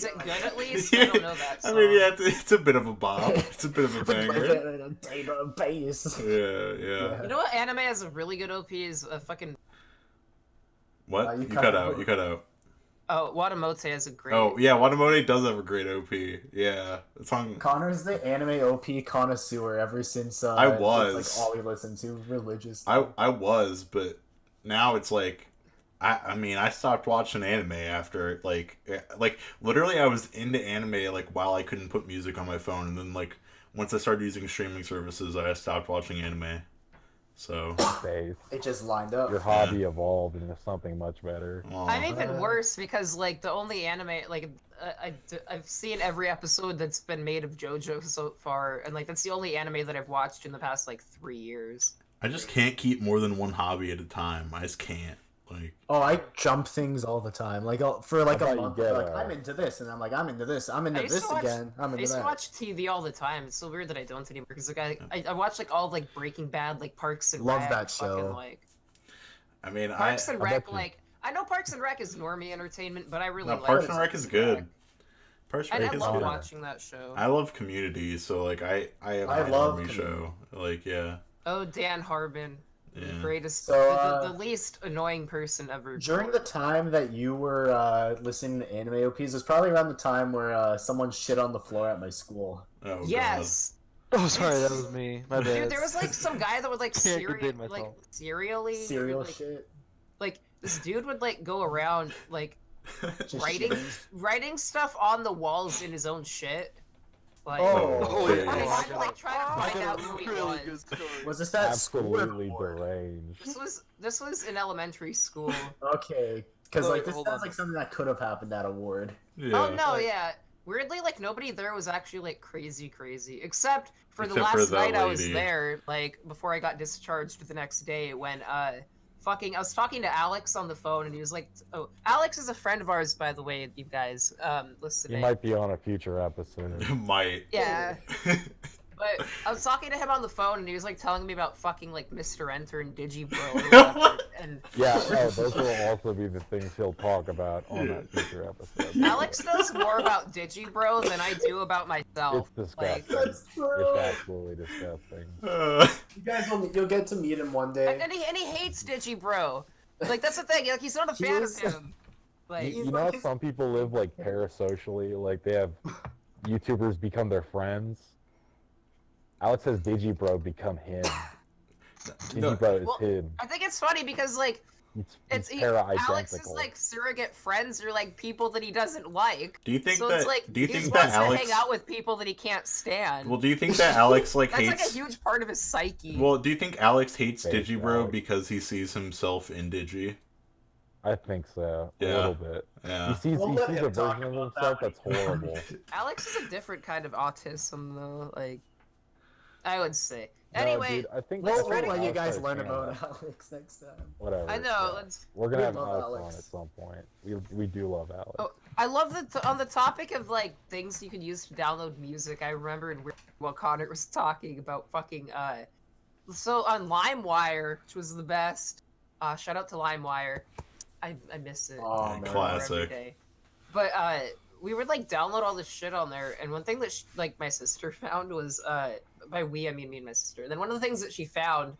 it good at least? I don't know that I song. mean, yeah, it's a bit of a bop. It's a bit of a banger. Database. Yeah. You know what anime has a really good OP is a fucking What? You You cut cut out. out. You cut out. Watamote has a great. Oh yeah, Watamote does have a great OP. Yeah, the song. Connor's the anime OP connoisseur ever since I was. it's like all he listened to religious. I was, but now it's like, I mean, I stopped watching anime after like literally I was into anime like while I couldn't put music on my phone, and then like once I started using streaming services, I stopped watching anime. So Dave, It just lined up. your hobby evolved into something much better. well, I'm even worse because like the only anime like I've seen every episode that's been made of JoJo so far, and like that's the only anime that I've watched in the past like 3 years. I just can't keep more than one hobby at a time. I just can't. Like, Oh, I jump things all the time. Like for like How a about you month, get like a- I'm into this, and I'm like I'm into this, I'm into I used this to watch- again, I'm I into used to that. watch TV all the time. It's so weird that I don't anymore. Because like I watch like all of, like Breaking Bad, like Parks and Love Rec, that fucking show. like I mean, Parks and I Rec. bet you- Like I know Parks and Rec is normie entertainment, but I really no, like Parks and Rec is good. Rec. Parks And and I Rec is love good. watching that show. I love Community, so like I have I my love normie show. Like, yeah. Oh, Dan Harmon, the Yeah. greatest, So, the least annoying person ever. During the time that you were listening to anime OPs, was probably around the time where someone shit on the floor at my school. Oh, Yes. Oh, sorry, that was me. My bad. Dude, there was like some guy that would like Can't serial, contain like myself. serially, Cereal like, shit. like this dude would like go around like Just writing shitting. writing stuff on the walls in his own shit. Like, Oh, yeah. I had to God. like try to I find got out a who he really was. good story. Was this at school? or Absolutely before? deranged. This was in elementary school. Okay, because Oh, like wait, this hold sounds on. like something that could have happened at a ward. Yeah. Oh no, Like- yeah. Weirdly, like nobody there was actually like crazy, except for the Except for last that night I was lady. there, like before I got discharged the next day when I was talking to Alex on the phone and he was like, oh, Alex is a friend of ours, by the way, you guys You listening. might be on a future episode. Might. Yeah. But I was talking to him on the phone and he was like telling me about fucking like Mr. Enter and Digibro or whatever. And Yeah, oh, those will also be the things he'll talk about on that future episode. Alex knows more about Digibro than I do about myself. It's Like, disgusting. That's true. It's absolutely disgusting. You guys you'll get to meet him one day. and he hates Digibro. Like that's the thing. Like he's not a fan of is- him. Like You know how some people live like parasocially, like they have YouTubers become their friends? Alex has Digibro become him. No, Digibro is Well, him. I think it's funny because like It's Alex's para-identical. like surrogate friends are like people that he doesn't like. do you think So that? it's like do you he think just that wants to Alex? hang out with people that he can't stand. Well, do you think that Alex like That's hates? like a huge part of his psyche. Well, do you think Alex hates Thanks, Digibro Alex. because he sees himself in Digi? I think so. A Yeah. little bit. He Yeah. sees, We'll he let sees him a talk version of about himself that that's horrible. Alex is a different kind of autism though. Like I would say. No, Anyway, dude, I think let's We'll try to- let you Alex guys has learn channel. about Alex next time. Whatever. I know. yeah. Let's. We're gonna We have love Alex on Alex. at some point. We do love Alex. Oh, I love that on the topic of like things you could use to download music. I remembered while Connor was talking about fucking So on LimeWire, which was the best. Shout out to LimeWire. I miss it. Oh, Yeah, man. classic. Every day. But we would like download all this shit on there, and one thing that like my sister found was by we I mean me and my sister. And then one of the things that she found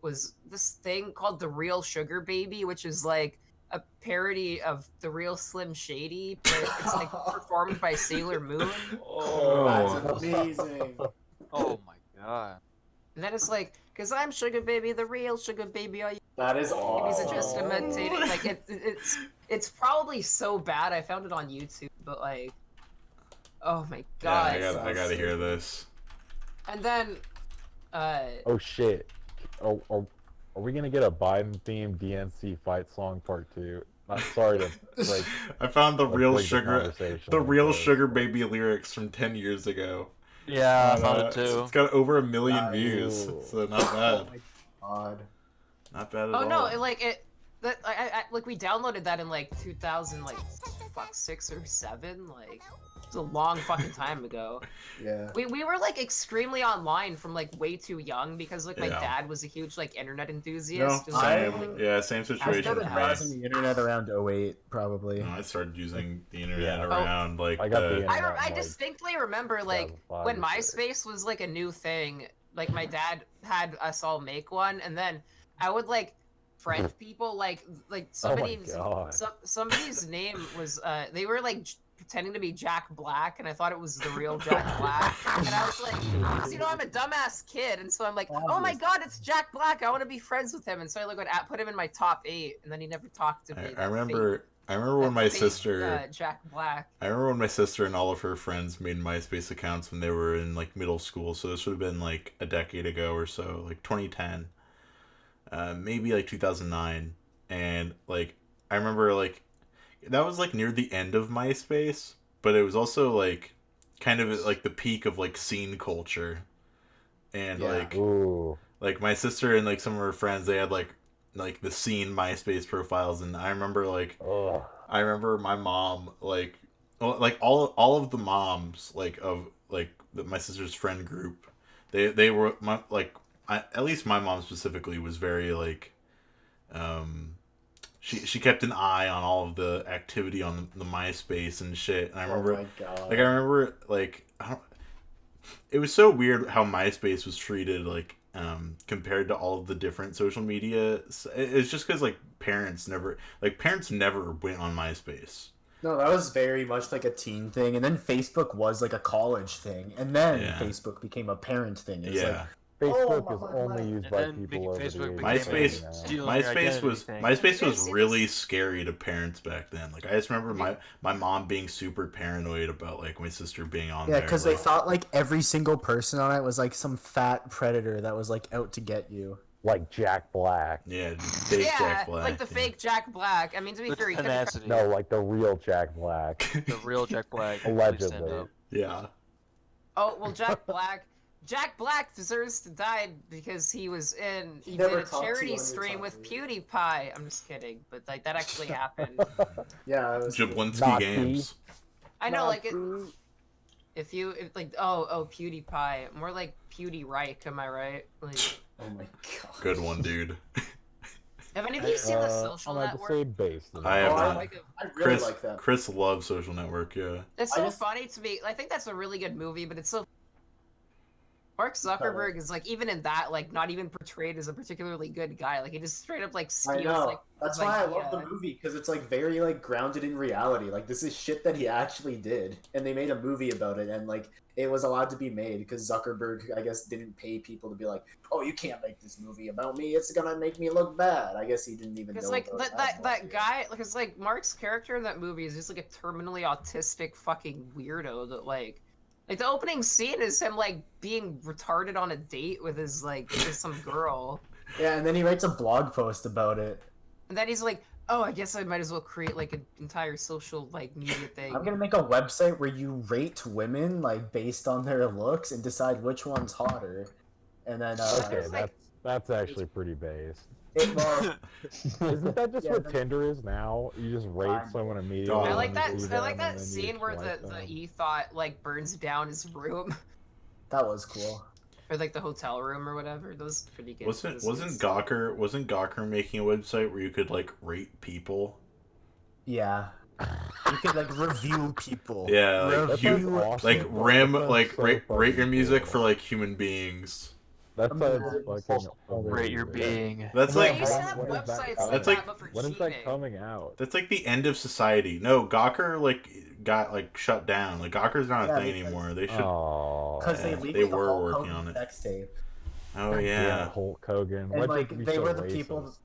was this thing called The Real Sugar Baby, which is like a parody of The Real Slim Shady, but it's like performed by Sailor Moon. Oh. That's amazing. Oh my god. And then it's like, cause I'm Sugar Baby, the real Sugar Baby, all you That is babies awesome. are just imitating. Like it's probably so bad. I found it on YouTube, but like, oh my Yeah, god. I gotta hear this. And then, Oh shit. Are we gonna get a Biden themed DNC fight song part 2? Not sorry to break I found the like, real break sugar, conversation the like real this, sugar but- baby lyrics from 10 years ago. Yeah, I And, found it too. It's got over 1 million Nice. views, so not Oh bad. my god. Not bad at oh all. no, that I like we downloaded that in like 2000 like fuck 6 or 7 like. It was a long fucking time ago. Yeah. We were like extremely online from like way too young because like my Yeah. dad was a huge like internet No, enthusiast. and, same. like, Yeah, same I situation. started for me. browsing the internet around 08, probably. No, I started using the internet Yeah. around like I got the the. internet. I like, distinctly remember like 2005 when or so. MySpace was like a new thing. Like my dad had us all make one, and then I would like friend people like somebody's God. somebody's name was they were like pretending to be Jack Black, and I thought it was the real Jack Black, and I was like, 'cause, you know, I'm a dumbass kid, and so I'm like, oh my god, it's Jack Black, I want to be friends with him, and so I like would put him in my top 8, and then he never talked to me. I remember. I remember when my sister. Jack Black. I remember when my sister and all of her friends made MySpace accounts when they were in like middle school. So this would have been like a decade ago or so, like 2010, maybe like 2009. And like I remember like that was like near the end of MySpace, but it was also like kind of like the peak of like scene culture. And Yeah. like Ooh. my sister and like some of her friends, they had like like the scene MySpace profiles, and I remember like Ugh. I remember my mom like all of the moms like of like my sister's friend group, they were my like at least my mom specifically was very like she kept an eye on all of the activity on the MySpace and shit. And I remember, Oh my god. like, I remember, like, I don't. It was so weird how MySpace was treated, like, compared to all of the different social media. It's just because like parents never went on MySpace. No, that was very much like a teen thing, and then Facebook was like a college thing, and then Yeah. Facebook became a parent thing. It was Yeah. like, Facebook Oh, is my only God. used And by then people over Facebook the age became of MySpace- 30 now. Stealing your MySpace identity was thing. MySpace You was guys see really this? scary to parents back then. Like I just remember my mom being super paranoid about like my sister being on yeah, there. because like, they thought like every single person on it was like some fat predator that was like out to get you. Like Jack Black. yeah, fake Yeah, Jack Black. like the fake Jack Black. I mean, to be The fair, he could tenacity. No, like the real Jack Black. The real Jack Black. Please Allegedly. stand up. Yeah. Oh well, Jack Black deserves to die because he he never did a talked charity 200 stream with times. PewDiePie. I'm just kidding, but like that actually happened. Yeah, it was Jablinski Nazi. Games. I know, like Nazi. if like PewDiePie, more like PewDieRike, am I right? Like, Oh my god. Good one, dude. have any of you seen the Social I'm about Network? to say base. I have Oh, not. I really Chris like that. Chris loves Social Network. Yeah. It's I so just- funny to me. I think that's a really good movie, but it's so. Mark Zuckerberg is like even in that like not even portrayed as a particularly good guy. Like he just straight up like I steals know. like. That's like, why I love yeah. the movie, because it's like very like grounded in reality. Like this is shit that he actually did, and they made a movie about it, and like it was allowed to be made because Zuckerberg, I guess, didn't pay people to be like, "Oh, you can't make this movie about me. It's gonna make me look bad." I guess he didn't even know. Because like about that guy, because like Mark's character in that movie is just like a terminally autistic fucking weirdo that like the opening scene is him like being retarded on a date with his like with some girl, Yeah, and then he writes a blog post about it. and then he's like, oh, I guess I might as well create like an entire social like media thing. I'm gonna make a website where you rate women like based on their looks and decide which one's hotter, and then Okay, It's like- that's actually pretty base. well, Isn't that just Yeah, what that's- Tinder is now? You just rate Fine. someone immediately. Oh, I and like you that. see I like them, that and then you scene where swipe the them. E thought like burns down his room that was cool. or like the hotel room or whatever. Those are pretty good. Wasn't business. Gawker making a website where you could like rate people? Yeah, you could like review people. Yeah, like, That you- sounds awesome. Like rim, That sounds like so rate your fucking music cool. for like human beings. That sounds fucking Rate your amazing. being. That's Yeah, like you used to have When is that websites coming? like That's like- that, but for When is cheating. that coming out? that's like the end of society. No, Gawker like got like shut down. Like Gawker's not a Yeah, thing because- anymore. They should. Oh, Because Yeah, they leaked they the were Hulk working Hogan on it. sex tape. Oh yeah. Hulk Hogan. And Why'd you like be they so were the people. racist?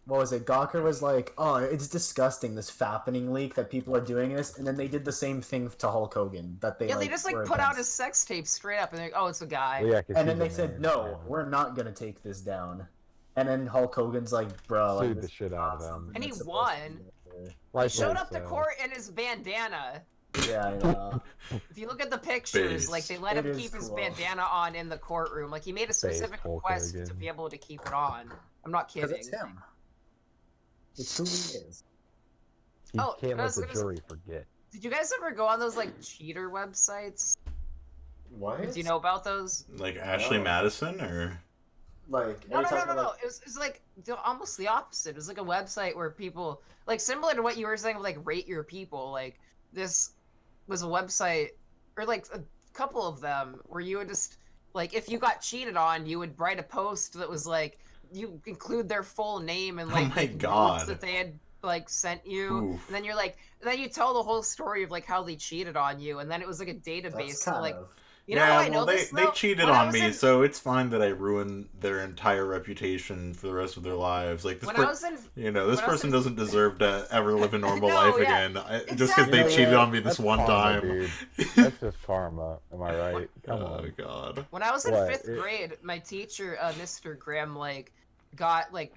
What was it? Gawker was like, "Oh, it's disgusting this fappening leak that people are doing this," and then they did the same thing to Hulk Hogan. That they Yeah, they just like were put out against. his sex tape straight up, and they're like, "Oh, it's a guy." Well, yeah, 'cause And then he's they a said, man, "No, yeah. we're not gonna take this down." And then Hulk Hogan's like, "Bro, like, Sued this the shit is out of not them. something And he that's supposed to won. be out He Rightfully showed up to so. court in his bandana. there." Yeah, I know. If you look at the pictures, Based. like they let It him is keep his cool. bandana on in the courtroom. Like he made a specific Hulk request Hogan. to be able to keep it on. I'm not Because kidding. it's him. It's who he is. You Oh, can't I let was the gonna jury forget. Did you guys ever go on those like cheater websites? What? Do you know about those? Like Ashley No. Madison or Like, No, are no, you no, talking no, no. about, It was like almost the opposite. It was like a website where people, like similar to what you were saying, with, like rate your people. Like this was a website, or like a couple of them, where you would just like if you got cheated on, you would write a post that was like you include their full name and Oh like my notes God. that they had like sent you, Oof. and then you're like, and then you tell the whole story of like how they cheated on you, and then it was like a database. that's So, kind like of. you know how I know well, they this? they though? cheated When I on was me, in- so it's fine that I ruin their entire reputation for the rest of their lives. Like this, When I was in this when I was person in- doesn't deserve to ever live a normal No, life yeah, again, just because they exactly. cheated on me this That's one karma, time. dude. That's just karma. Am I right? Come Oh on. god. When I was in What? 5th grade, my teacher, Mr. Graham, like, got like.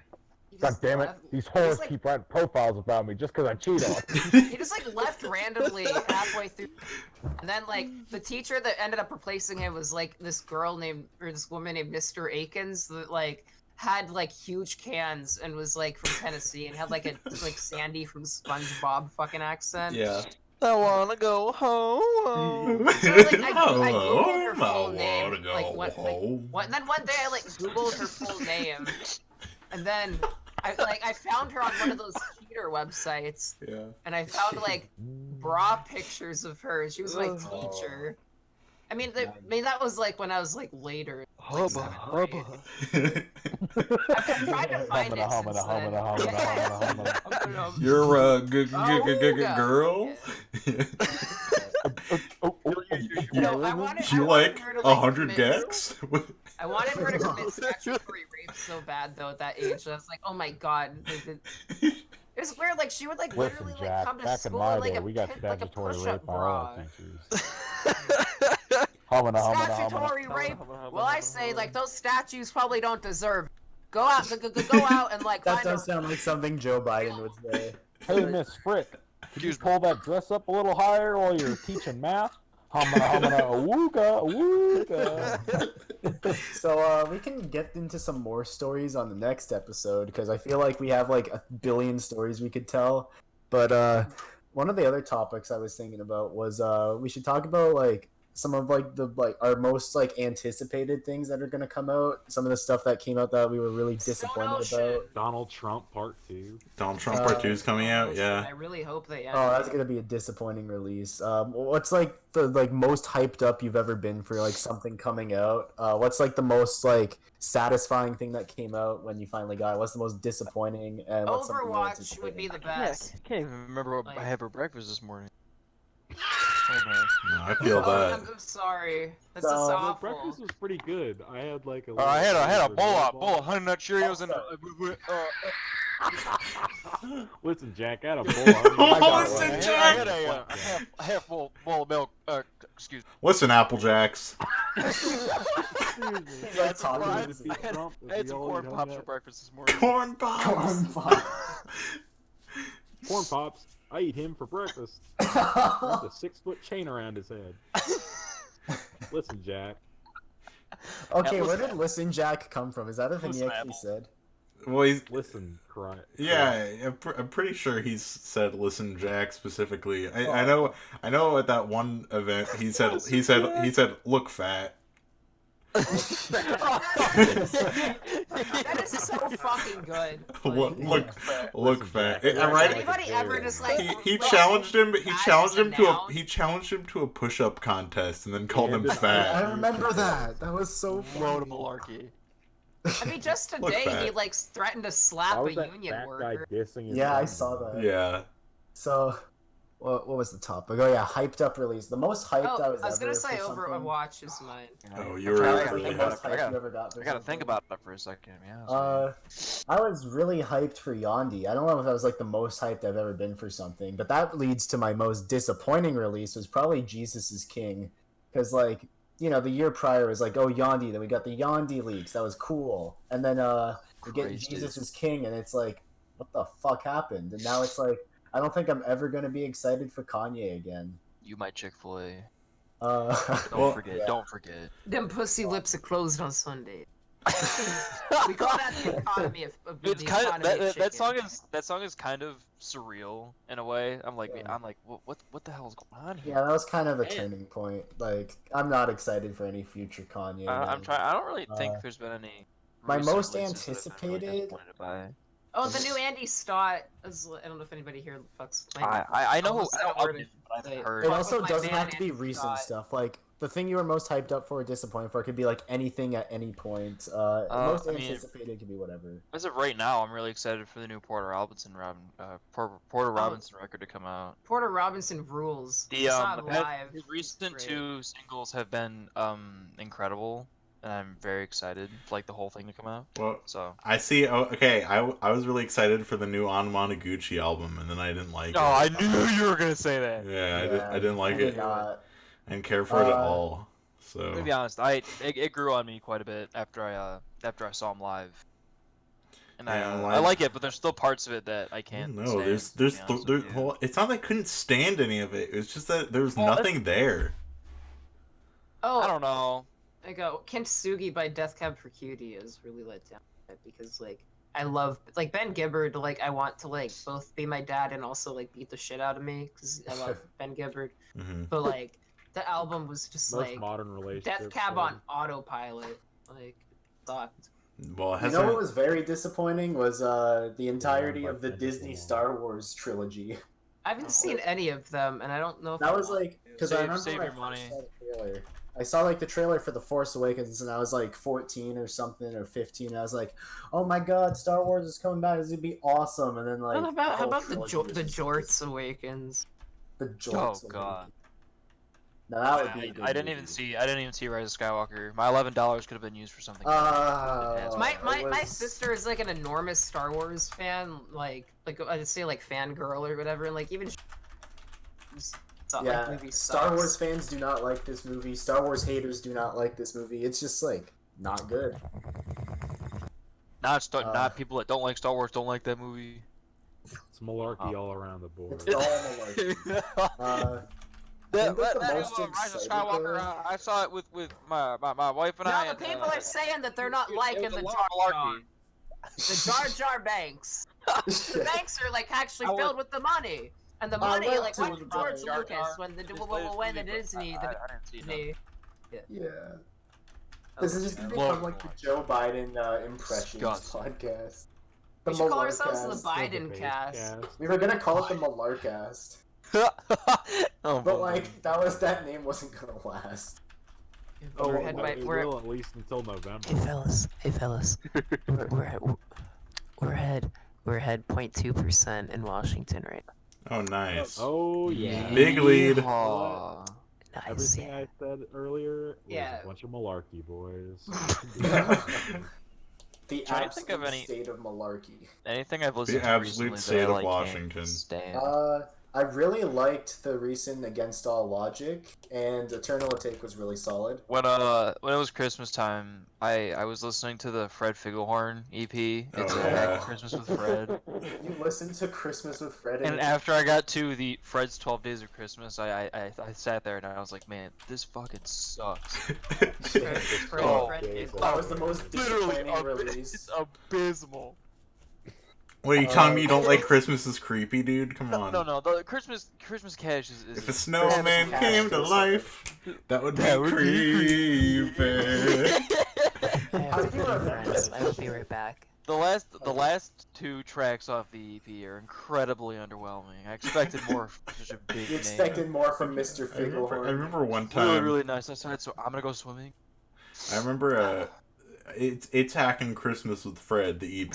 He God just damn it! left- These he whores just, like, keep writing profiles about me just because I cheat on them. He just like left randomly halfway through, and then like the teacher that ended up replacing him was like this girl named or this woman named Mr. Akins that like had like huge cans and was like from Tennessee and had like a like Sandy from SpongeBob fucking accent. Yeah. I wanna go home. So like I googled her full I name, wanna go like home. and then one day I like googled her full name, and then I found her on one of those Keter websites, Yeah. and I found like bra pictures of her. She was my teacher. I mean, that was like when I was like later. Like, Hubba seventh grade. hubba. I've been trying to find it since then. Yeah. You're a girl. No, I wanted You like her to, 100 commit- gags? I wanted her to commit statutory rape so bad though at that age. I was like, oh my god. It's weird, like she would like Listen, literally Jack, like come to back in school my in, like day, a we got pit, like a statutory push-up rape by all our bra. teachers. Statutory rape. Well, I say like those statues probably don't deserve. Go out, go out and like That find does sound like something Joe Biden would say. Hey, Miss Frick, could you pull that dress up a little higher while you're teaching math? Awooga. So we can get into some more stories on the next episode because I feel like we have like a billion stories we could tell. But one of the other topics I was thinking about was we should talk about like some of like the like our most like anticipated things that are gonna come out. Some of the stuff that came out that we were really disappointed about. Donald Trump Part 2. Donald Trump Part 2 is coming out, yeah. I really hope they end. Oh, that's gonna be a disappointing release. What's like the like most hyped up you've ever been for like something coming out? What's like the most like satisfying thing that came out when you finally got it? What's the most disappointing? And what's something you're Overwatch would be the best. I can't even remember what Like- I had for breakfast this morning. No, I feel that. I'm sorry. That's So- just Well, awful. Breakfast was pretty good. I had like a. I had a bowl of of Honey Nut Cheerios and Listen, Jack, I had a bowl. I got Listen, one. Jack! I had a half bowl of milk. Excuse me. Listen, Apple Jacks. He's Yeah, like it's a talking fine- to his I had some corn pops for breakfast this morning. Corn pops. corn pop. Corn Pops. I eat him for breakfast. Wrapped a 6-foot chain around his head. Listen, Jack. Okay, Apple where did "Listen, Jack" come from? Is that a thing he Listen, actually Apple. said? Well, he's... Listen, cry. Yeah, I'm pretty sure he's said "Listen, Jack" specifically. I know at that one event he said "Look fat." That is so fucking good. Look Listen, fat. Jack, I'm right. Anybody ever just like He challenged him. He Fat challenged is a him to noun? he challenged him to a push-up contest and then called him I I fat. remember that. That was so Load funny. of malarkey. I mean, just Look today he fat. like threatened to Why slap a was that union fat worker. guy dissing his Yeah, I mom? saw that. Yeah. So, what was the topic? Oh yeah, hyped up release. The most hyped Oh, I was gonna ever say for something. Overwatch is mine. Oh, I'm you were trying- Like, really the hyped. most hyped you ever got for I gotta think something. about that for a second. Yeah. I was really hyped for Yandi. I don't know if that was like the most hyped I've ever been for something, but that leads to my most disappointing release was probably Jesus is King, because like the year prior was like, oh Yandi, then we got the Yandi leaks, that was cool, and then we get Christ, Jesus dude. is King, and it's like, what the fuck happened? And now it's like, I don't think I'm ever gonna be excited for Kanye again. You might Chick-fil-A. Don't Well- Don't forget. Them pussy lips are closed on Sunday. We call that the economy of It's the kind of economy of that chicken. song is kind of surreal in a way. I'm like what the hell is going on here? Yeah, that was kind of a Man. turning point. Like, I'm not excited for any future Kanye. I'm man. trying. I don't really think Uh, there's been any. my recent most releases that I've been really anticipated- disappointed by. Oh, the new Andy Stott. I don't know if anybody here fucks. I know Almost I said know a word of it, but I say haven't it. heard. It Fuck also with my doesn't man have to be Andy recent Scott. stuff. Like the thing you were most hyped up for or disappointed for, it could be like anything at any point. Most I mean- anticipated could be whatever. As of right now, I'm really excited for the new Porter Robinson record to come out. Porter Robinson rules. The It's not past- live. his recent Great. 2 singles have been incredible, and I'm very excited for like the whole thing to come out. Well, So. I see. Oh, okay, I was really excited for the new Anmanaguchi album, and then I didn't like Oh, it. I knew you were gonna say that. Yeah, I didn't like I did it. not. I didn't care for it at Uh, all. So To be honest, it grew on me quite a bit after I saw him live. And Yeah, I like it, but there's still parts of it that I I can't. don't know. stand, to be honest with you. Well, it's not that I couldn't stand any of it. It's just that there was Well, nothing there. Oh, I don't know. I go. Kintsugi by Death Cab for Cutie is really let down. because like I love like Ben Gibbard. Like I want to like both be my dad and also like beat the shit out of me because I love Ben Gibbard. Mhm. But like the album was just Most like modern relationships. Death Cab on autopilot. Like sucked. Well, it You know hasn't. what was very disappointing was the entirety by of the Kendrick Disney Lamar. Star Wars trilogy. I haven't seen any of them, and I don't know if That I was want like to. because I remember Save when I your first money. saw the trailer. I saw like the trailer for The Force Awakens, and I was like 14 or something or 15. And I was like, "Oh my God, Star Wars is coming back! This would be awesome!" And then like, How about the trilogy was the just- Jorts Awakens? The Jorts. Oh, God. Now that would be. A good I didn't movie. even see. I didn't even see Rise of Skywalker. My $11 could have been used for something. My it my was- sister is like an enormous Star Wars fan, like I'd say like fangirl or whatever, and like even Yeah, like, movie Star sucks. Wars fans do not like this movie. Star Wars haters do not like this movie. It's just like not good. Not people that don't like Star Wars don't like that movie. It's malarkey all around the board. It's all malarkey. That, think that the that most Rise of excited, Skywalker, though- I saw it with my wife and I. Now and, the people are saying that they're not liking it was the a Jar lot of Jar. malarkey. The Jar Jar Banks. The banks are like actually I was- filled with the money, and the I money went like to went the towards Jar Lucas Jar. when the Just when the latest movie, Disney but I didn't see none. Yeah. This is just gonna Lord. become like the Joe Biden impressions Disgusting. podcast. The We should call Malarcast. ourselves the Biden Base cast. We were gonna call it the Malarcast, Oh, but boy. like that name wasn't gonna last. Oh, We're well, head no, by- it we're- will at least until November. Hey fellas, we're ahead 0.2% in Washington right Oh, nice. Oh yeah. Big lead. Yeehaw. now. Nice. Everything Yeah. I said earlier was Yeah. a bunch of malarkey, boys. The Trying to think of absolute any- state of malarkey. Anything I've listened to absolute recently state that I, of like, Washington. Can't stand. I really liked the recent Against All Logic, and Eternal Take was really solid. When it was Christmas time, I was listening to the Fred Figglehorn EP. It's Oh, Back yeah. to Christmas with Fred. You listened to Christmas with Fred, And after I got to the Fred's 12 Days of Christmas, I sat there and I was like, man, this fucking sucks. Oh, that was the most Literally, disappointing release. it's abysmal. Wait, you telling me you don't like Christmas is creepy, dude? Come on. No, the Christmas Cash is If a snowman Cash came to goes life, that would be That would be creepy. I have to go, friends. I will be right back. The last two tracks off the EP are incredibly underwhelming. I expected more from such a big You name. expected more from Mr. I Figglehorn. remember one Really, time. really nice. I said, so I'm gonna go swimming. I remember it's hacking Christmas with Fred, the EP.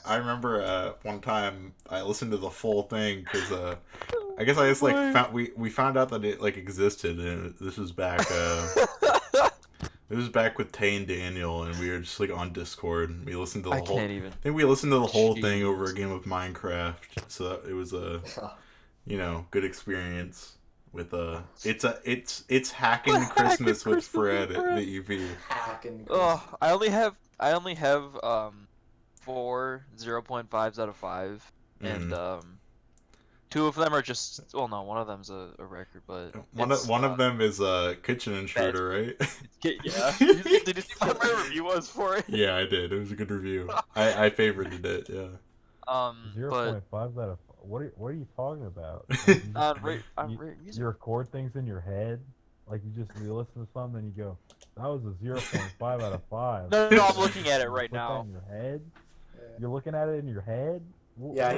I remember one time I listened to the full thing because I guess I just like we found out that it like existed, and this was back it was back with Tay and Daniel, and we were just like on Discord, and we listened to the I whole. can't even. I think we listened to the whole thing Jeez. over a game of Minecraft, so it was a good experience. With it's hacking Christmas with Fred, the EP. Hacking Oh, I only have 4 0.5s out of 5, and two of them are just no, one of them's a record, but One of them is Kitchen Intruder, right? yeah. Did you see what my review was for it? Yeah, I did. It was a good review. I favorited it. Yeah. But 0.5 out of. What are you talking about? You record things in your head, like you listen to something and you go, that was a 0.5 out of 5. No, I'm looking at it right Put that now. in your head. You're looking at it in your head. Yeah,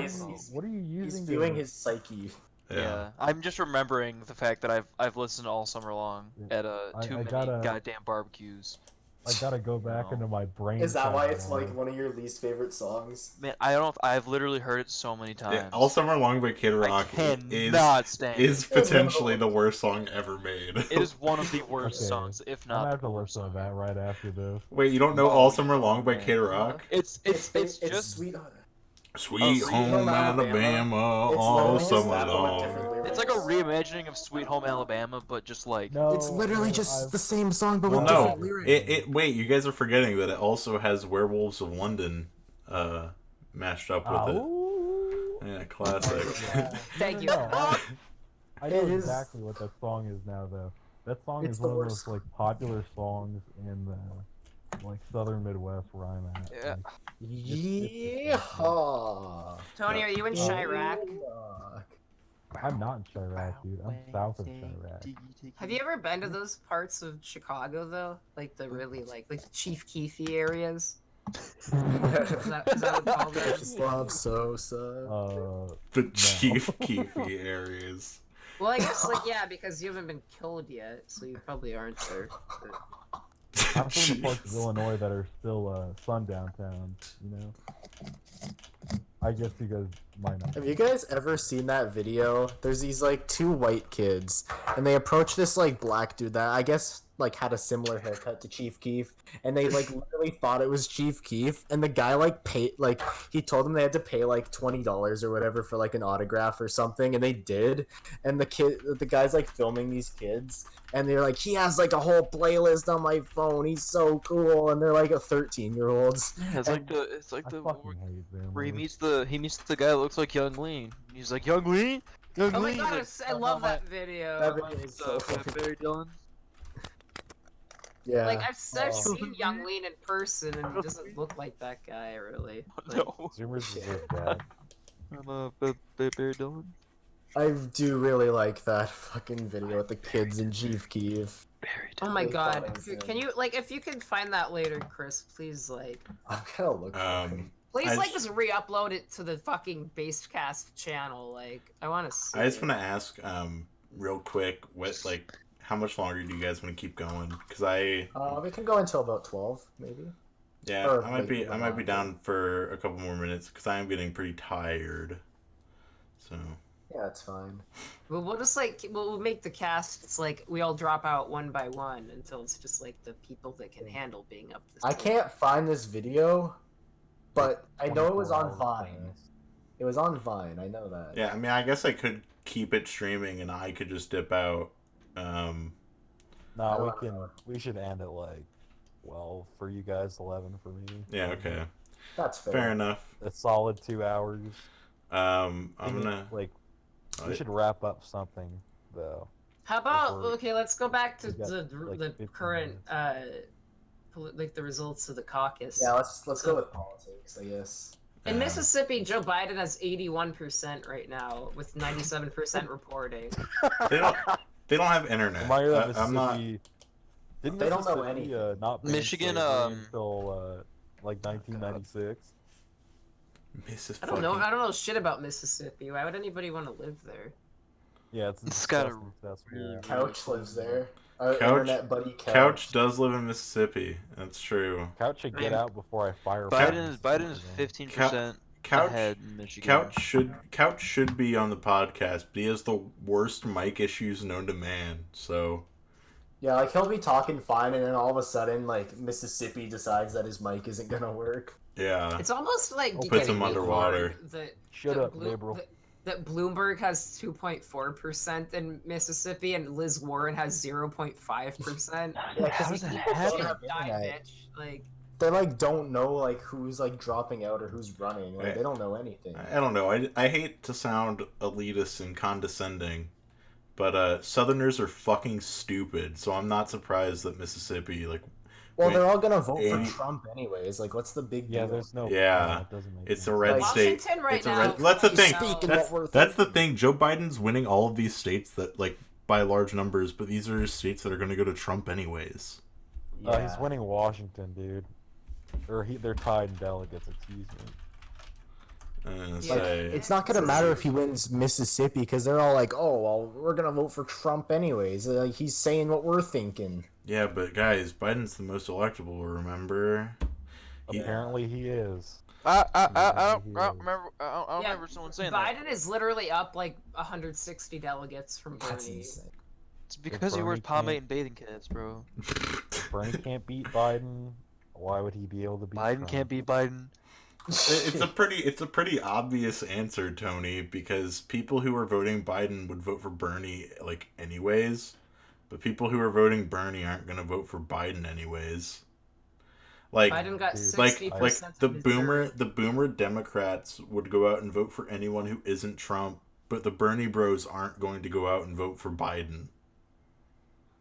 What are you using? he's viewing his psyche. Yeah, I'm just remembering the fact that I've listened all summer long at too many goddamn barbecues. I gotta go back No. into my brain. Is that why it's somewhere. like one of your least favorite songs? Man, I don't. I've literally heard it so many times. Yeah, All Summer Long by Kid Rock I cannot stand is it. potentially the worst song ever made. It is one of the worst Okay, songs, if I'm gonna not have the to worst listen to song. that right after this. Wait, you don't know All Summer Long by Kid Rock? It's just Sweet. Sweet Sweet Home Home Alabama, It's all literally just summer that, but with long. different lyrics. it's like a reimagining of Sweet Home Alabama, but just like No, Oh, It's literally just I've- the same song, but Well, with no. different lyrics. Wait, you guys are forgetting that it also has Werewolves of London mashed up with Ow. it. Yeah, classic. Thank you. No, I know It is- exactly what that song is now, though. That song It's is the one of worst. those like popular songs in like southern Midwest where I'm at. Yeah. Yeehaw! Tony, are you in Chirac? I'm not in Chirac, dude. I'm south of Chirac. Have you ever been to those parts of Chicago though? Like the really like the Chief Keefy areas? Is that what it's called? Slav Sosa. The No. Chief Keefy areas. Well, I guess like yeah, because you haven't been killed yet, so you probably aren't there. I'm from the parts of Jeez. Illinois that are still sundown towns, you know? I guess you guys might not. Have you guys ever seen that video? There's these like two white kids, and they approach this like black dude that I guess like had a similar haircut to Chief Keef, and they like literally thought it was Chief Keef, and the guy like paid like he told them they had to pay like $20 or whatever for like an autograph or something, and they did, and the guy's like filming these kids, and they're like, he has like a whole playlist on my phone, he's so cool, and they're like a 13-year-olds. Yeah, it's like I the fucking hate them. where he meets the guy that looks like Young Lean. He's like Young Lean. Young Oh my Lean. god, He's I love that video. That video is so funny. Barry Dillon. Yeah. Like I've Oh. seen Young Lean in person, and it doesn't look like that guy really. Like, No. Zoomers is just bad. I'm Barry Dillon. I do really like that fucking video with the kids in Chief Keef. Barry oh Dillon. my They god, thought it was him. can you like if you can find that later, Chris? Please like. I'm gonna look for it. Please, I like, just- just re-upload it to the fucking Basedcast channel. Like, I want to see I just it. want to ask, real quick, how much longer do you guys want to keep going? Because We can go until about 12, maybe. yeah, Or, I might be like, down for a couple more minutes because I am getting pretty tired. So Yeah, it's fine. Well, we'll just like we'll make the cast. It's like we all drop out one by one until it's just like the people that can handle being up this. I late. can't find this video, but I know it was on 24 hours Vine. fast. It was on Vine, I know that. yeah, I mean, I guess I could keep it streaming and I could just dip out. No, we should end at like 12 for you guys, 11 for me. Yeah, okay, That's fair. fair enough. A solid 2 hours. I'm gonna. like Oh, we should wrap up something though. How about Before- okay? Let's go back to we got, like, the 15 current minutes. like the results of the caucus. Yeah, let's go with politics, I guess. In Mississippi, Joe Biden has 81% right now, with 97% reporting. They don't have internet. Remind you that I'm not. Mississippi- Didn't They don't know Mississippi, anything. not ban Michigan, slavery until like 1996. I don't know. I don't know shit about Mississippi. Why would anybody want to live there? Yeah, it's It's got a disgusting accessible. really- Couch lives there. Our Couch- internet buddy Couch does live in Mississippi. That's true. Couch should get out before I fire. Biden's 15% Couch. ahead in Michigan. Couch should be on the podcast, but he has the worst mic issues known to man. So Yeah, like he'll be talking fine, and then all of a sudden, like Mississippi decides that his mic isn't gonna work. yeah, It's almost like Puts getting him underwater. hard that Shut that up, liberal. that Bloomberg has 2.4% in Mississippi and Liz Warren has 0.5%. Yeah, How 'cause does these that people happen? don't have Die, internet. bitch. Like, They like don't know like who's like dropping out or who's running. Like Right. they don't know anything. I don't know. I hate to sound elitist and condescending, but Southerners are fucking stupid. So I'm not surprised that Mississippi Well, Wait, they're all gonna vote any- for Trump anyways. Like, what's the big Yeah, deal? there's no. Yeah, it doesn't make it's a any red Like, state. Washington right It's a now. red. That's the is thing. now- Speaking That's what we're that's the thinking. thing. Joe Biden's winning all of these states that like by large numbers, but these are states that are going to go to Trump anyways. Yeah. He's winning Washington, dude. Or they're tied in delegates. Excuse me. Yeah. Say, It's not gonna matter if he wins Mississippi because they're all like, "Oh, well, we're gonna vote for Trump anyways." He's saying what we're thinking. yeah, but guys, Biden's the most electable. Remember? He- Apparently, he is. I don't Yeah. remember. I don't Yeah, remember someone saying that. Biden is literally up like 160 delegates from That's Bernie. insane. It's because he Bernie wears can't- pomade and bathing kits, bro. Bernie can't beat Biden. Why would he be able to beat Biden Trump? can't beat Biden. It's a pretty obvious answer, Tony, because people who are voting Biden would vote for Bernie like anyways, but people who are voting Bernie aren't going to vote for Biden anyways. Like Biden got Dude, 60%. like the of his boomer Democrats would go out and vote for anyone who isn't Trump, but the Bernie bros aren't going to go out and vote for Biden.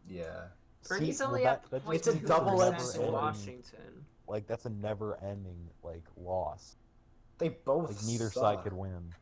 Yeah. Bernie's See, well, only that- up that just It's a 0.2% double-edged in sword. Washington. Like that's a never-ending like loss. They both Like neither suck. side could win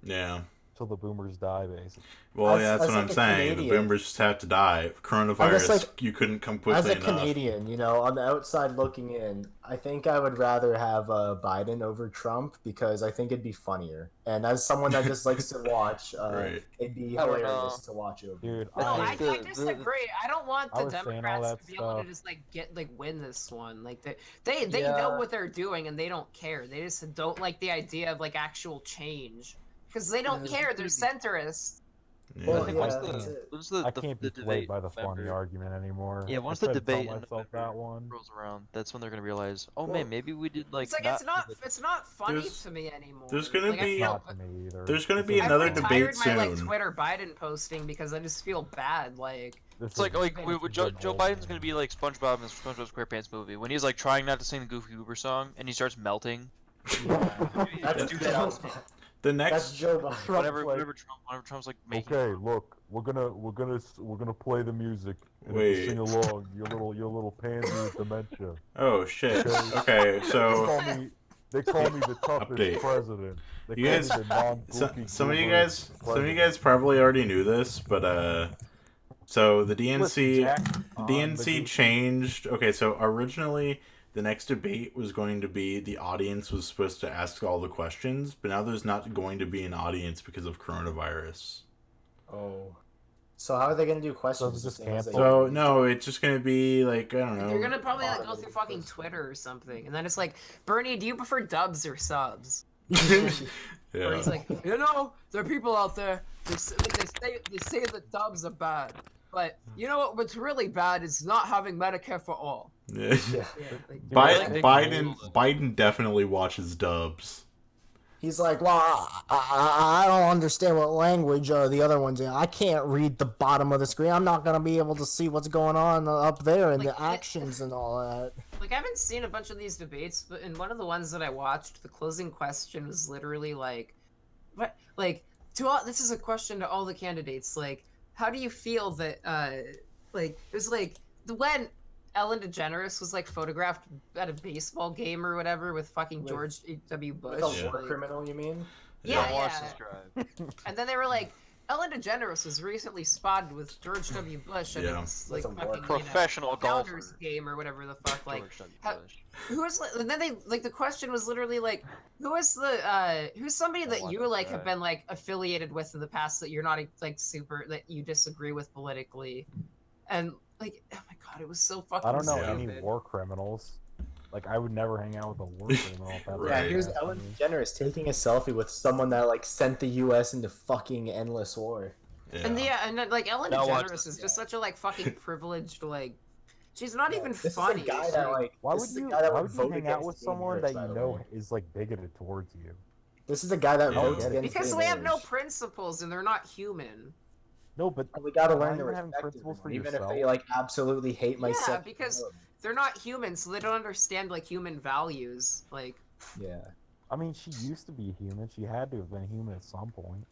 Yeah. till the boomers die, basically. Well, As- yeah, that's as what like I'm a saying. The Canadian- boomers just have to die. Coronavirus, I guess, like, you couldn't come As quickly a enough. Canadian, you know, on the outside looking in, I think I would rather have Biden over Trump because I think it'd be funnier. And as someone that just likes to watch, Right. it'd be I don't hilarious know. to watch over. Dude, No, I like the- disagree. I don't want I the was saying all Democrats that to be able stuff. to just win this one. Like they know Yeah. what they're doing and they don't care. They just don't like the idea of like actual change because they don't Yeah. care. They're centrists. Yeah. Well, Like, yeah, once that's the, it. once the, I the, can't the be swayed debate by the funny November- argument anymore. Yeah, I once the tried to tell debate in myself that November one. rolls around, that's when they're gonna realize, oh Well, man, maybe we did like It's like not. it's not funny There's- to me anymore. there's gonna Like, I be- feel, Not to me either. There's gonna This be is- another I've debate retired my like soon. Twitter Biden posting because I just feel bad. Like this It's like is- we, this is Joe, an Joe old Biden's man. gonna be like SpongeBob in the SpongeBob SquarePants movie when he's like trying not to sing the Goofy Goober song and he starts melting. That's Do that out. The That's next, Joe Biden. Whenever, like- whenever Trump's like making. Okay, look, we're gonna play the music and if you Wait. sing along, your little pansy with dementia. oh shit. Okay. Okay, They so call me the toughest Update. president. They You call guys- me the non-goofy some of you goober guys, president. probably already knew this, but so the DNC, Jack, the on DNC the- changed. Okay, so originally the next debate was going to be the audience was supposed to ask all the questions, but now there's not going to be an audience because of coronavirus. Oh. So how are they gonna do questions? just the same as they cancel? So no, it's just gonna be like I don't know. they're gonna probably like go through fucking Twitter or something, and then it's like, Bernie, do you prefer dubs or subs? Or he's Yeah. like, you know, there are people out there they say that dubs are bad, but you know what's really bad is not having Medicare for all. Yeah. Yeah. Yeah, like, Biden definitely watches dubs. He's like, well, I don't understand what language the other one's in. I can't read the bottom of the screen. I'm not gonna be able to see what's going on up there and Like, the actions and all that. Like, I haven't seen a bunch of these debates, but in one of the ones that I watched, the closing question was literally like, "What? Like, to all? This is a question to all the candidates. Like, how do you feel that? Like, it was like when Ellen DeGeneres was like photographed at a baseball game or whatever with fucking With- George W. Bush. Like a Yeah. war like- criminal, you mean? Yeah, Watch yeah. this drive. And then they were like, Ellen DeGeneres was recently spotted with George W. Bush at Yeah. his like That's a war fucking Professional golfer. Founders game or whatever the fuck. Like, George W. how- Bush. who is and then they like the question was literally like, who is the who's somebody that watch you this like have guy. been like affiliated with in the past that you're not like super that you disagree with politically, and like, oh my god, it was so fucking. I don't know Yeah. any stupid. war criminals. Like I would never hang out with a war criminal. If that's Right. Yeah, what here's you're asking Ellen me. DeGeneres taking a selfie with someone that like sent the U.S. into fucking endless war. And yeah, and then, like Ellen Now watch DeGeneres this is guy. just such a like fucking privileged like. She's not even This funny. is a guy She's, that like- like. Why this would is the you? guy that Why would would vote you hang out against with being someone rich, that by you the know way. is like bigoted towards you? This is the guy that Yeah. votes against because being they have no rich. principles and they're not human. No, but And we gotta Why learn to even having respect principles for everyone, even yourself? if they like absolutely hate my Yeah, sex. because- They're not human, so they don't understand like human values. Like, Yeah. I mean, she used to be human. She had to have been human at some point.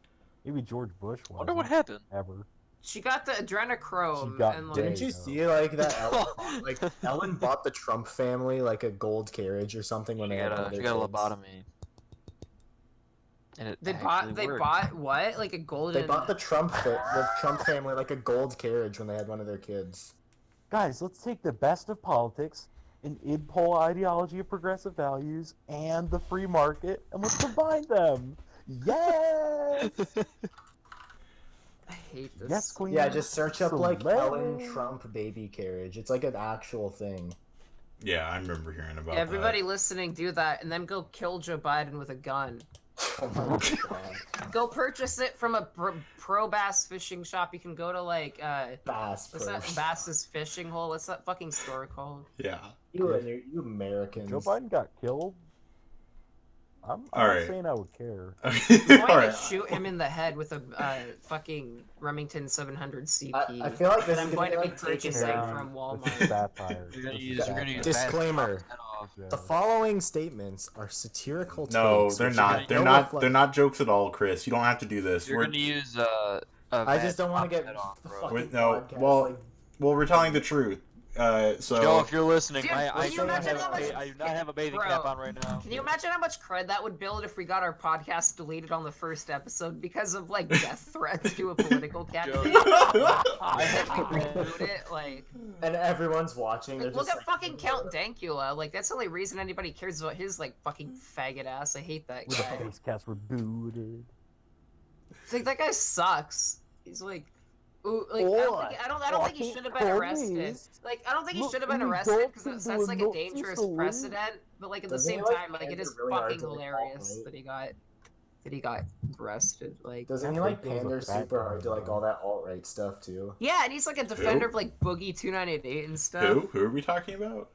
Maybe George Bush was. Wonder what happened. Ever. she got the adrenochrome, She got and like, Didn't There you you go. see like that? Ellen, like Ellen bought the Trump family like a gold carriage or something when She they had got one a of she their got a kids. lobotomy. And it they actually worked. bought what? Like a golden. They bought the Trump family like a gold carriage when they had one of their kids. Guys, let's take the best of politics, an id-pol ideology of progressive values, and the free market, and let's combine them. Yes! I hate this. Yes, queen. Yeah, just search up like Slay. Ellen Trump baby carriage. It's like an actual thing. Yeah, I remember hearing about Everybody listening, do that, and then go kill Joe Biden with a gun. Oh my god. Go purchase it from a pro bass fishing shop. You can go to like Bass what's Pro. that? Bass's Fishing Hole. What's that fucking store called? that. Yeah. You Americans. Joe Biden got killed. I'm Alright. not saying I would care. I'm going to Alright. shoot him in the head with a fucking Remington 700 CP. I feel like this that I'm is going to be like taken purchasing down. from This is Walmart. satire. You're gonna This is use. You're gonna use. Disclaimer. Head off. Yeah. The following statements are satirical No, takes they're which not. have They're no not. reflect- They're not jokes at all, Chris. You don't have to do this. You're We're gonna use. I just don't want to get head off, the bro. fucking no. podcast, Well, like, Well, we're telling the truth. So Joe, if you're listening, Dude, I can you imagine how much- I do not have a bathing Bro, cap on right now. Can you imagine how much cred that would build if we got our podcast deleted on the first episode because of like death threats to a political candidate? I had to reboot it, like. And everyone's watching. Like, They're look just at fucking Count Dankula. Like, that's the only reason anybody cares about his like fucking faggot ass. I hate that The guy. Basedcast were booted. It's like that guy sucks. He's like, ooh, like I don't think he should have been arrested. Like, I don't think he should have been arrested because it sets like a dangerous precedent. But like at the Doesn't he, same like, time, like it is pander really hard fucking to the hilarious alt-right? that he got arrested. Like, Doesn't he I like think it was a pander fat super hard guy, to like though. all that alt-right stuff too? yeah, and he's like a defender of like Boogie 2988 and stuff. Who are we talking about?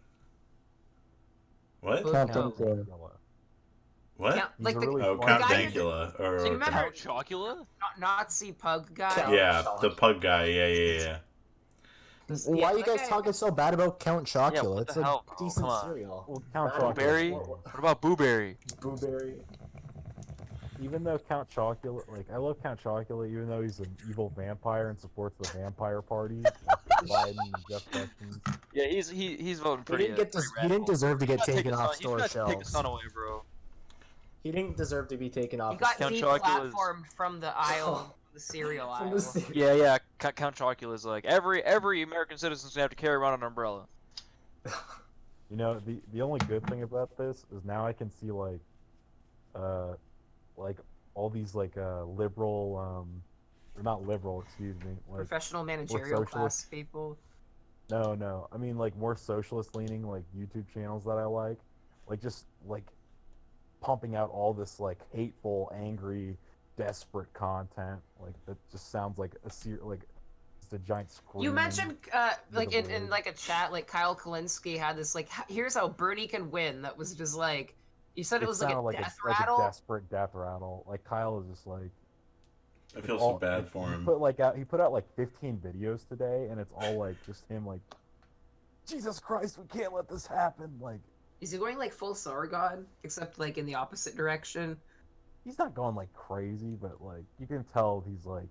What? Count- What? Count- He's like a the really Oh, funny Count guy who did- Dankula. Or, So you remember- Count Chocula? Nazi pug guy. Count- Yeah, Chocula. the pug guy. Yeah. Why Yeah, are you that guys guy- talking so bad about Count Chocula? Yeah, what It's the a hell, bro? decent Come on. cereal. Well, Count Bad Chocula. Berry? What- What about Booberry? Blueberry. Even though Count Chocula, like I love Count Chocula, even though he's an evil vampire and supports the vampire party, like Biden and Jeff Sessions. Yeah, he's voting He pretty. didn't get pretty he didn't radical. deserve to get He's not taken taking off his son- store he's not taking his shelves. son away, bro. He didn't deserve to be taken off. He got Count Chocula's- deplatformed from the aisle, the cereal From aisle. the cereal. Yeah. Count Chocula is like every American citizen's gonna have to carry around an umbrella. You know, the only good thing about this is now I can see like all these liberal or not liberal, excuse me, like Professional managerial class socialist. people. no, I mean like more socialist leaning like YouTube channels that I like just like pumping out all this like hateful, angry, desperate content like that just sounds like just a giant scream. You mentioned, like with a in word. like a chat, like Kyle Kalinske had this like, here's how Bernie can win. That was just like, you said it was like sounded a death like rattle. a desperate death rattle. Like Kyle is just like I feel all- so bad for he him. He put out like 15 videos today, and it's all like just him like, Jesus Christ, we can't let this happen. Like Is he going like full Sargon, except like in the opposite direction? he's not going like crazy, but like you can tell he's like,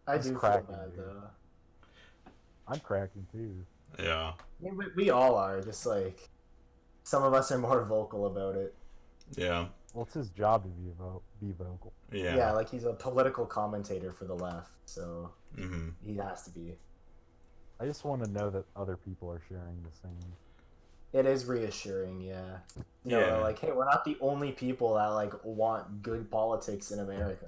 I He's do feel cracking, bad dude. though. I'm cracking too. Yeah. I mean, we all are. Just like some of us are more vocal about it. Yeah. Well, it's his job to be vocal. Yeah. Like he's a political commentator for the left, so Mm-hmm. he has to be. I just want to know that other people are sharing the same. It is reassuring, yeah. Yeah. Like, hey, we're not the only people that like want good politics in America.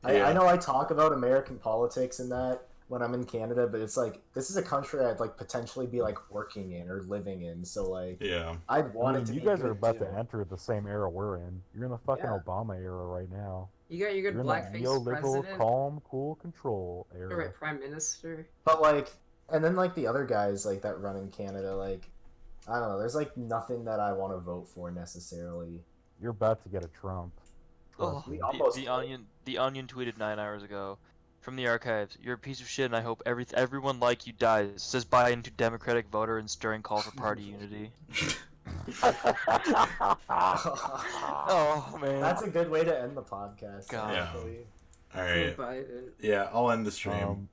Yeah. I know I talk about American politics and that when I'm in Canada, but it's like this is a country I'd like potentially be like working in or living in, so like Yeah. I'd want I mean, it to you be guys good are about too. to enter the same era we're in. You're in the fucking Yeah. Obama era right now. You got your good You're in blackface the neoliberal, president, calm, cool control era. or right, prime minister. But like, and then like the other guys like that run in Canada, like I don't know. There's like nothing that I want to vote for necessarily. You're about to get a Trump. Oh, Trust me. We almost the did. Onion tweeted 9 hours ago from the archives. You're a piece of shit, and I hope everyone like you dies. Says Biden to Democratic voter and stirring call for party unity. Oh man. That's a good way to end the podcast. God. Yeah. Actually. All right. Biden. Yeah, I'll end the stream.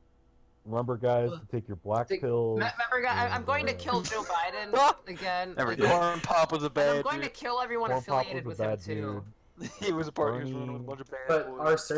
Remember, guys, to take your black Think- pills. Remember, guys, I'm going to and, kill Joe Biden again. Every like, corn pop was a and bad I'm going to dude. kill everyone Corn Pop affiliated was with a him bad too. dude. He was a part. He was Bernie. one of a bunch of bad But boys. our server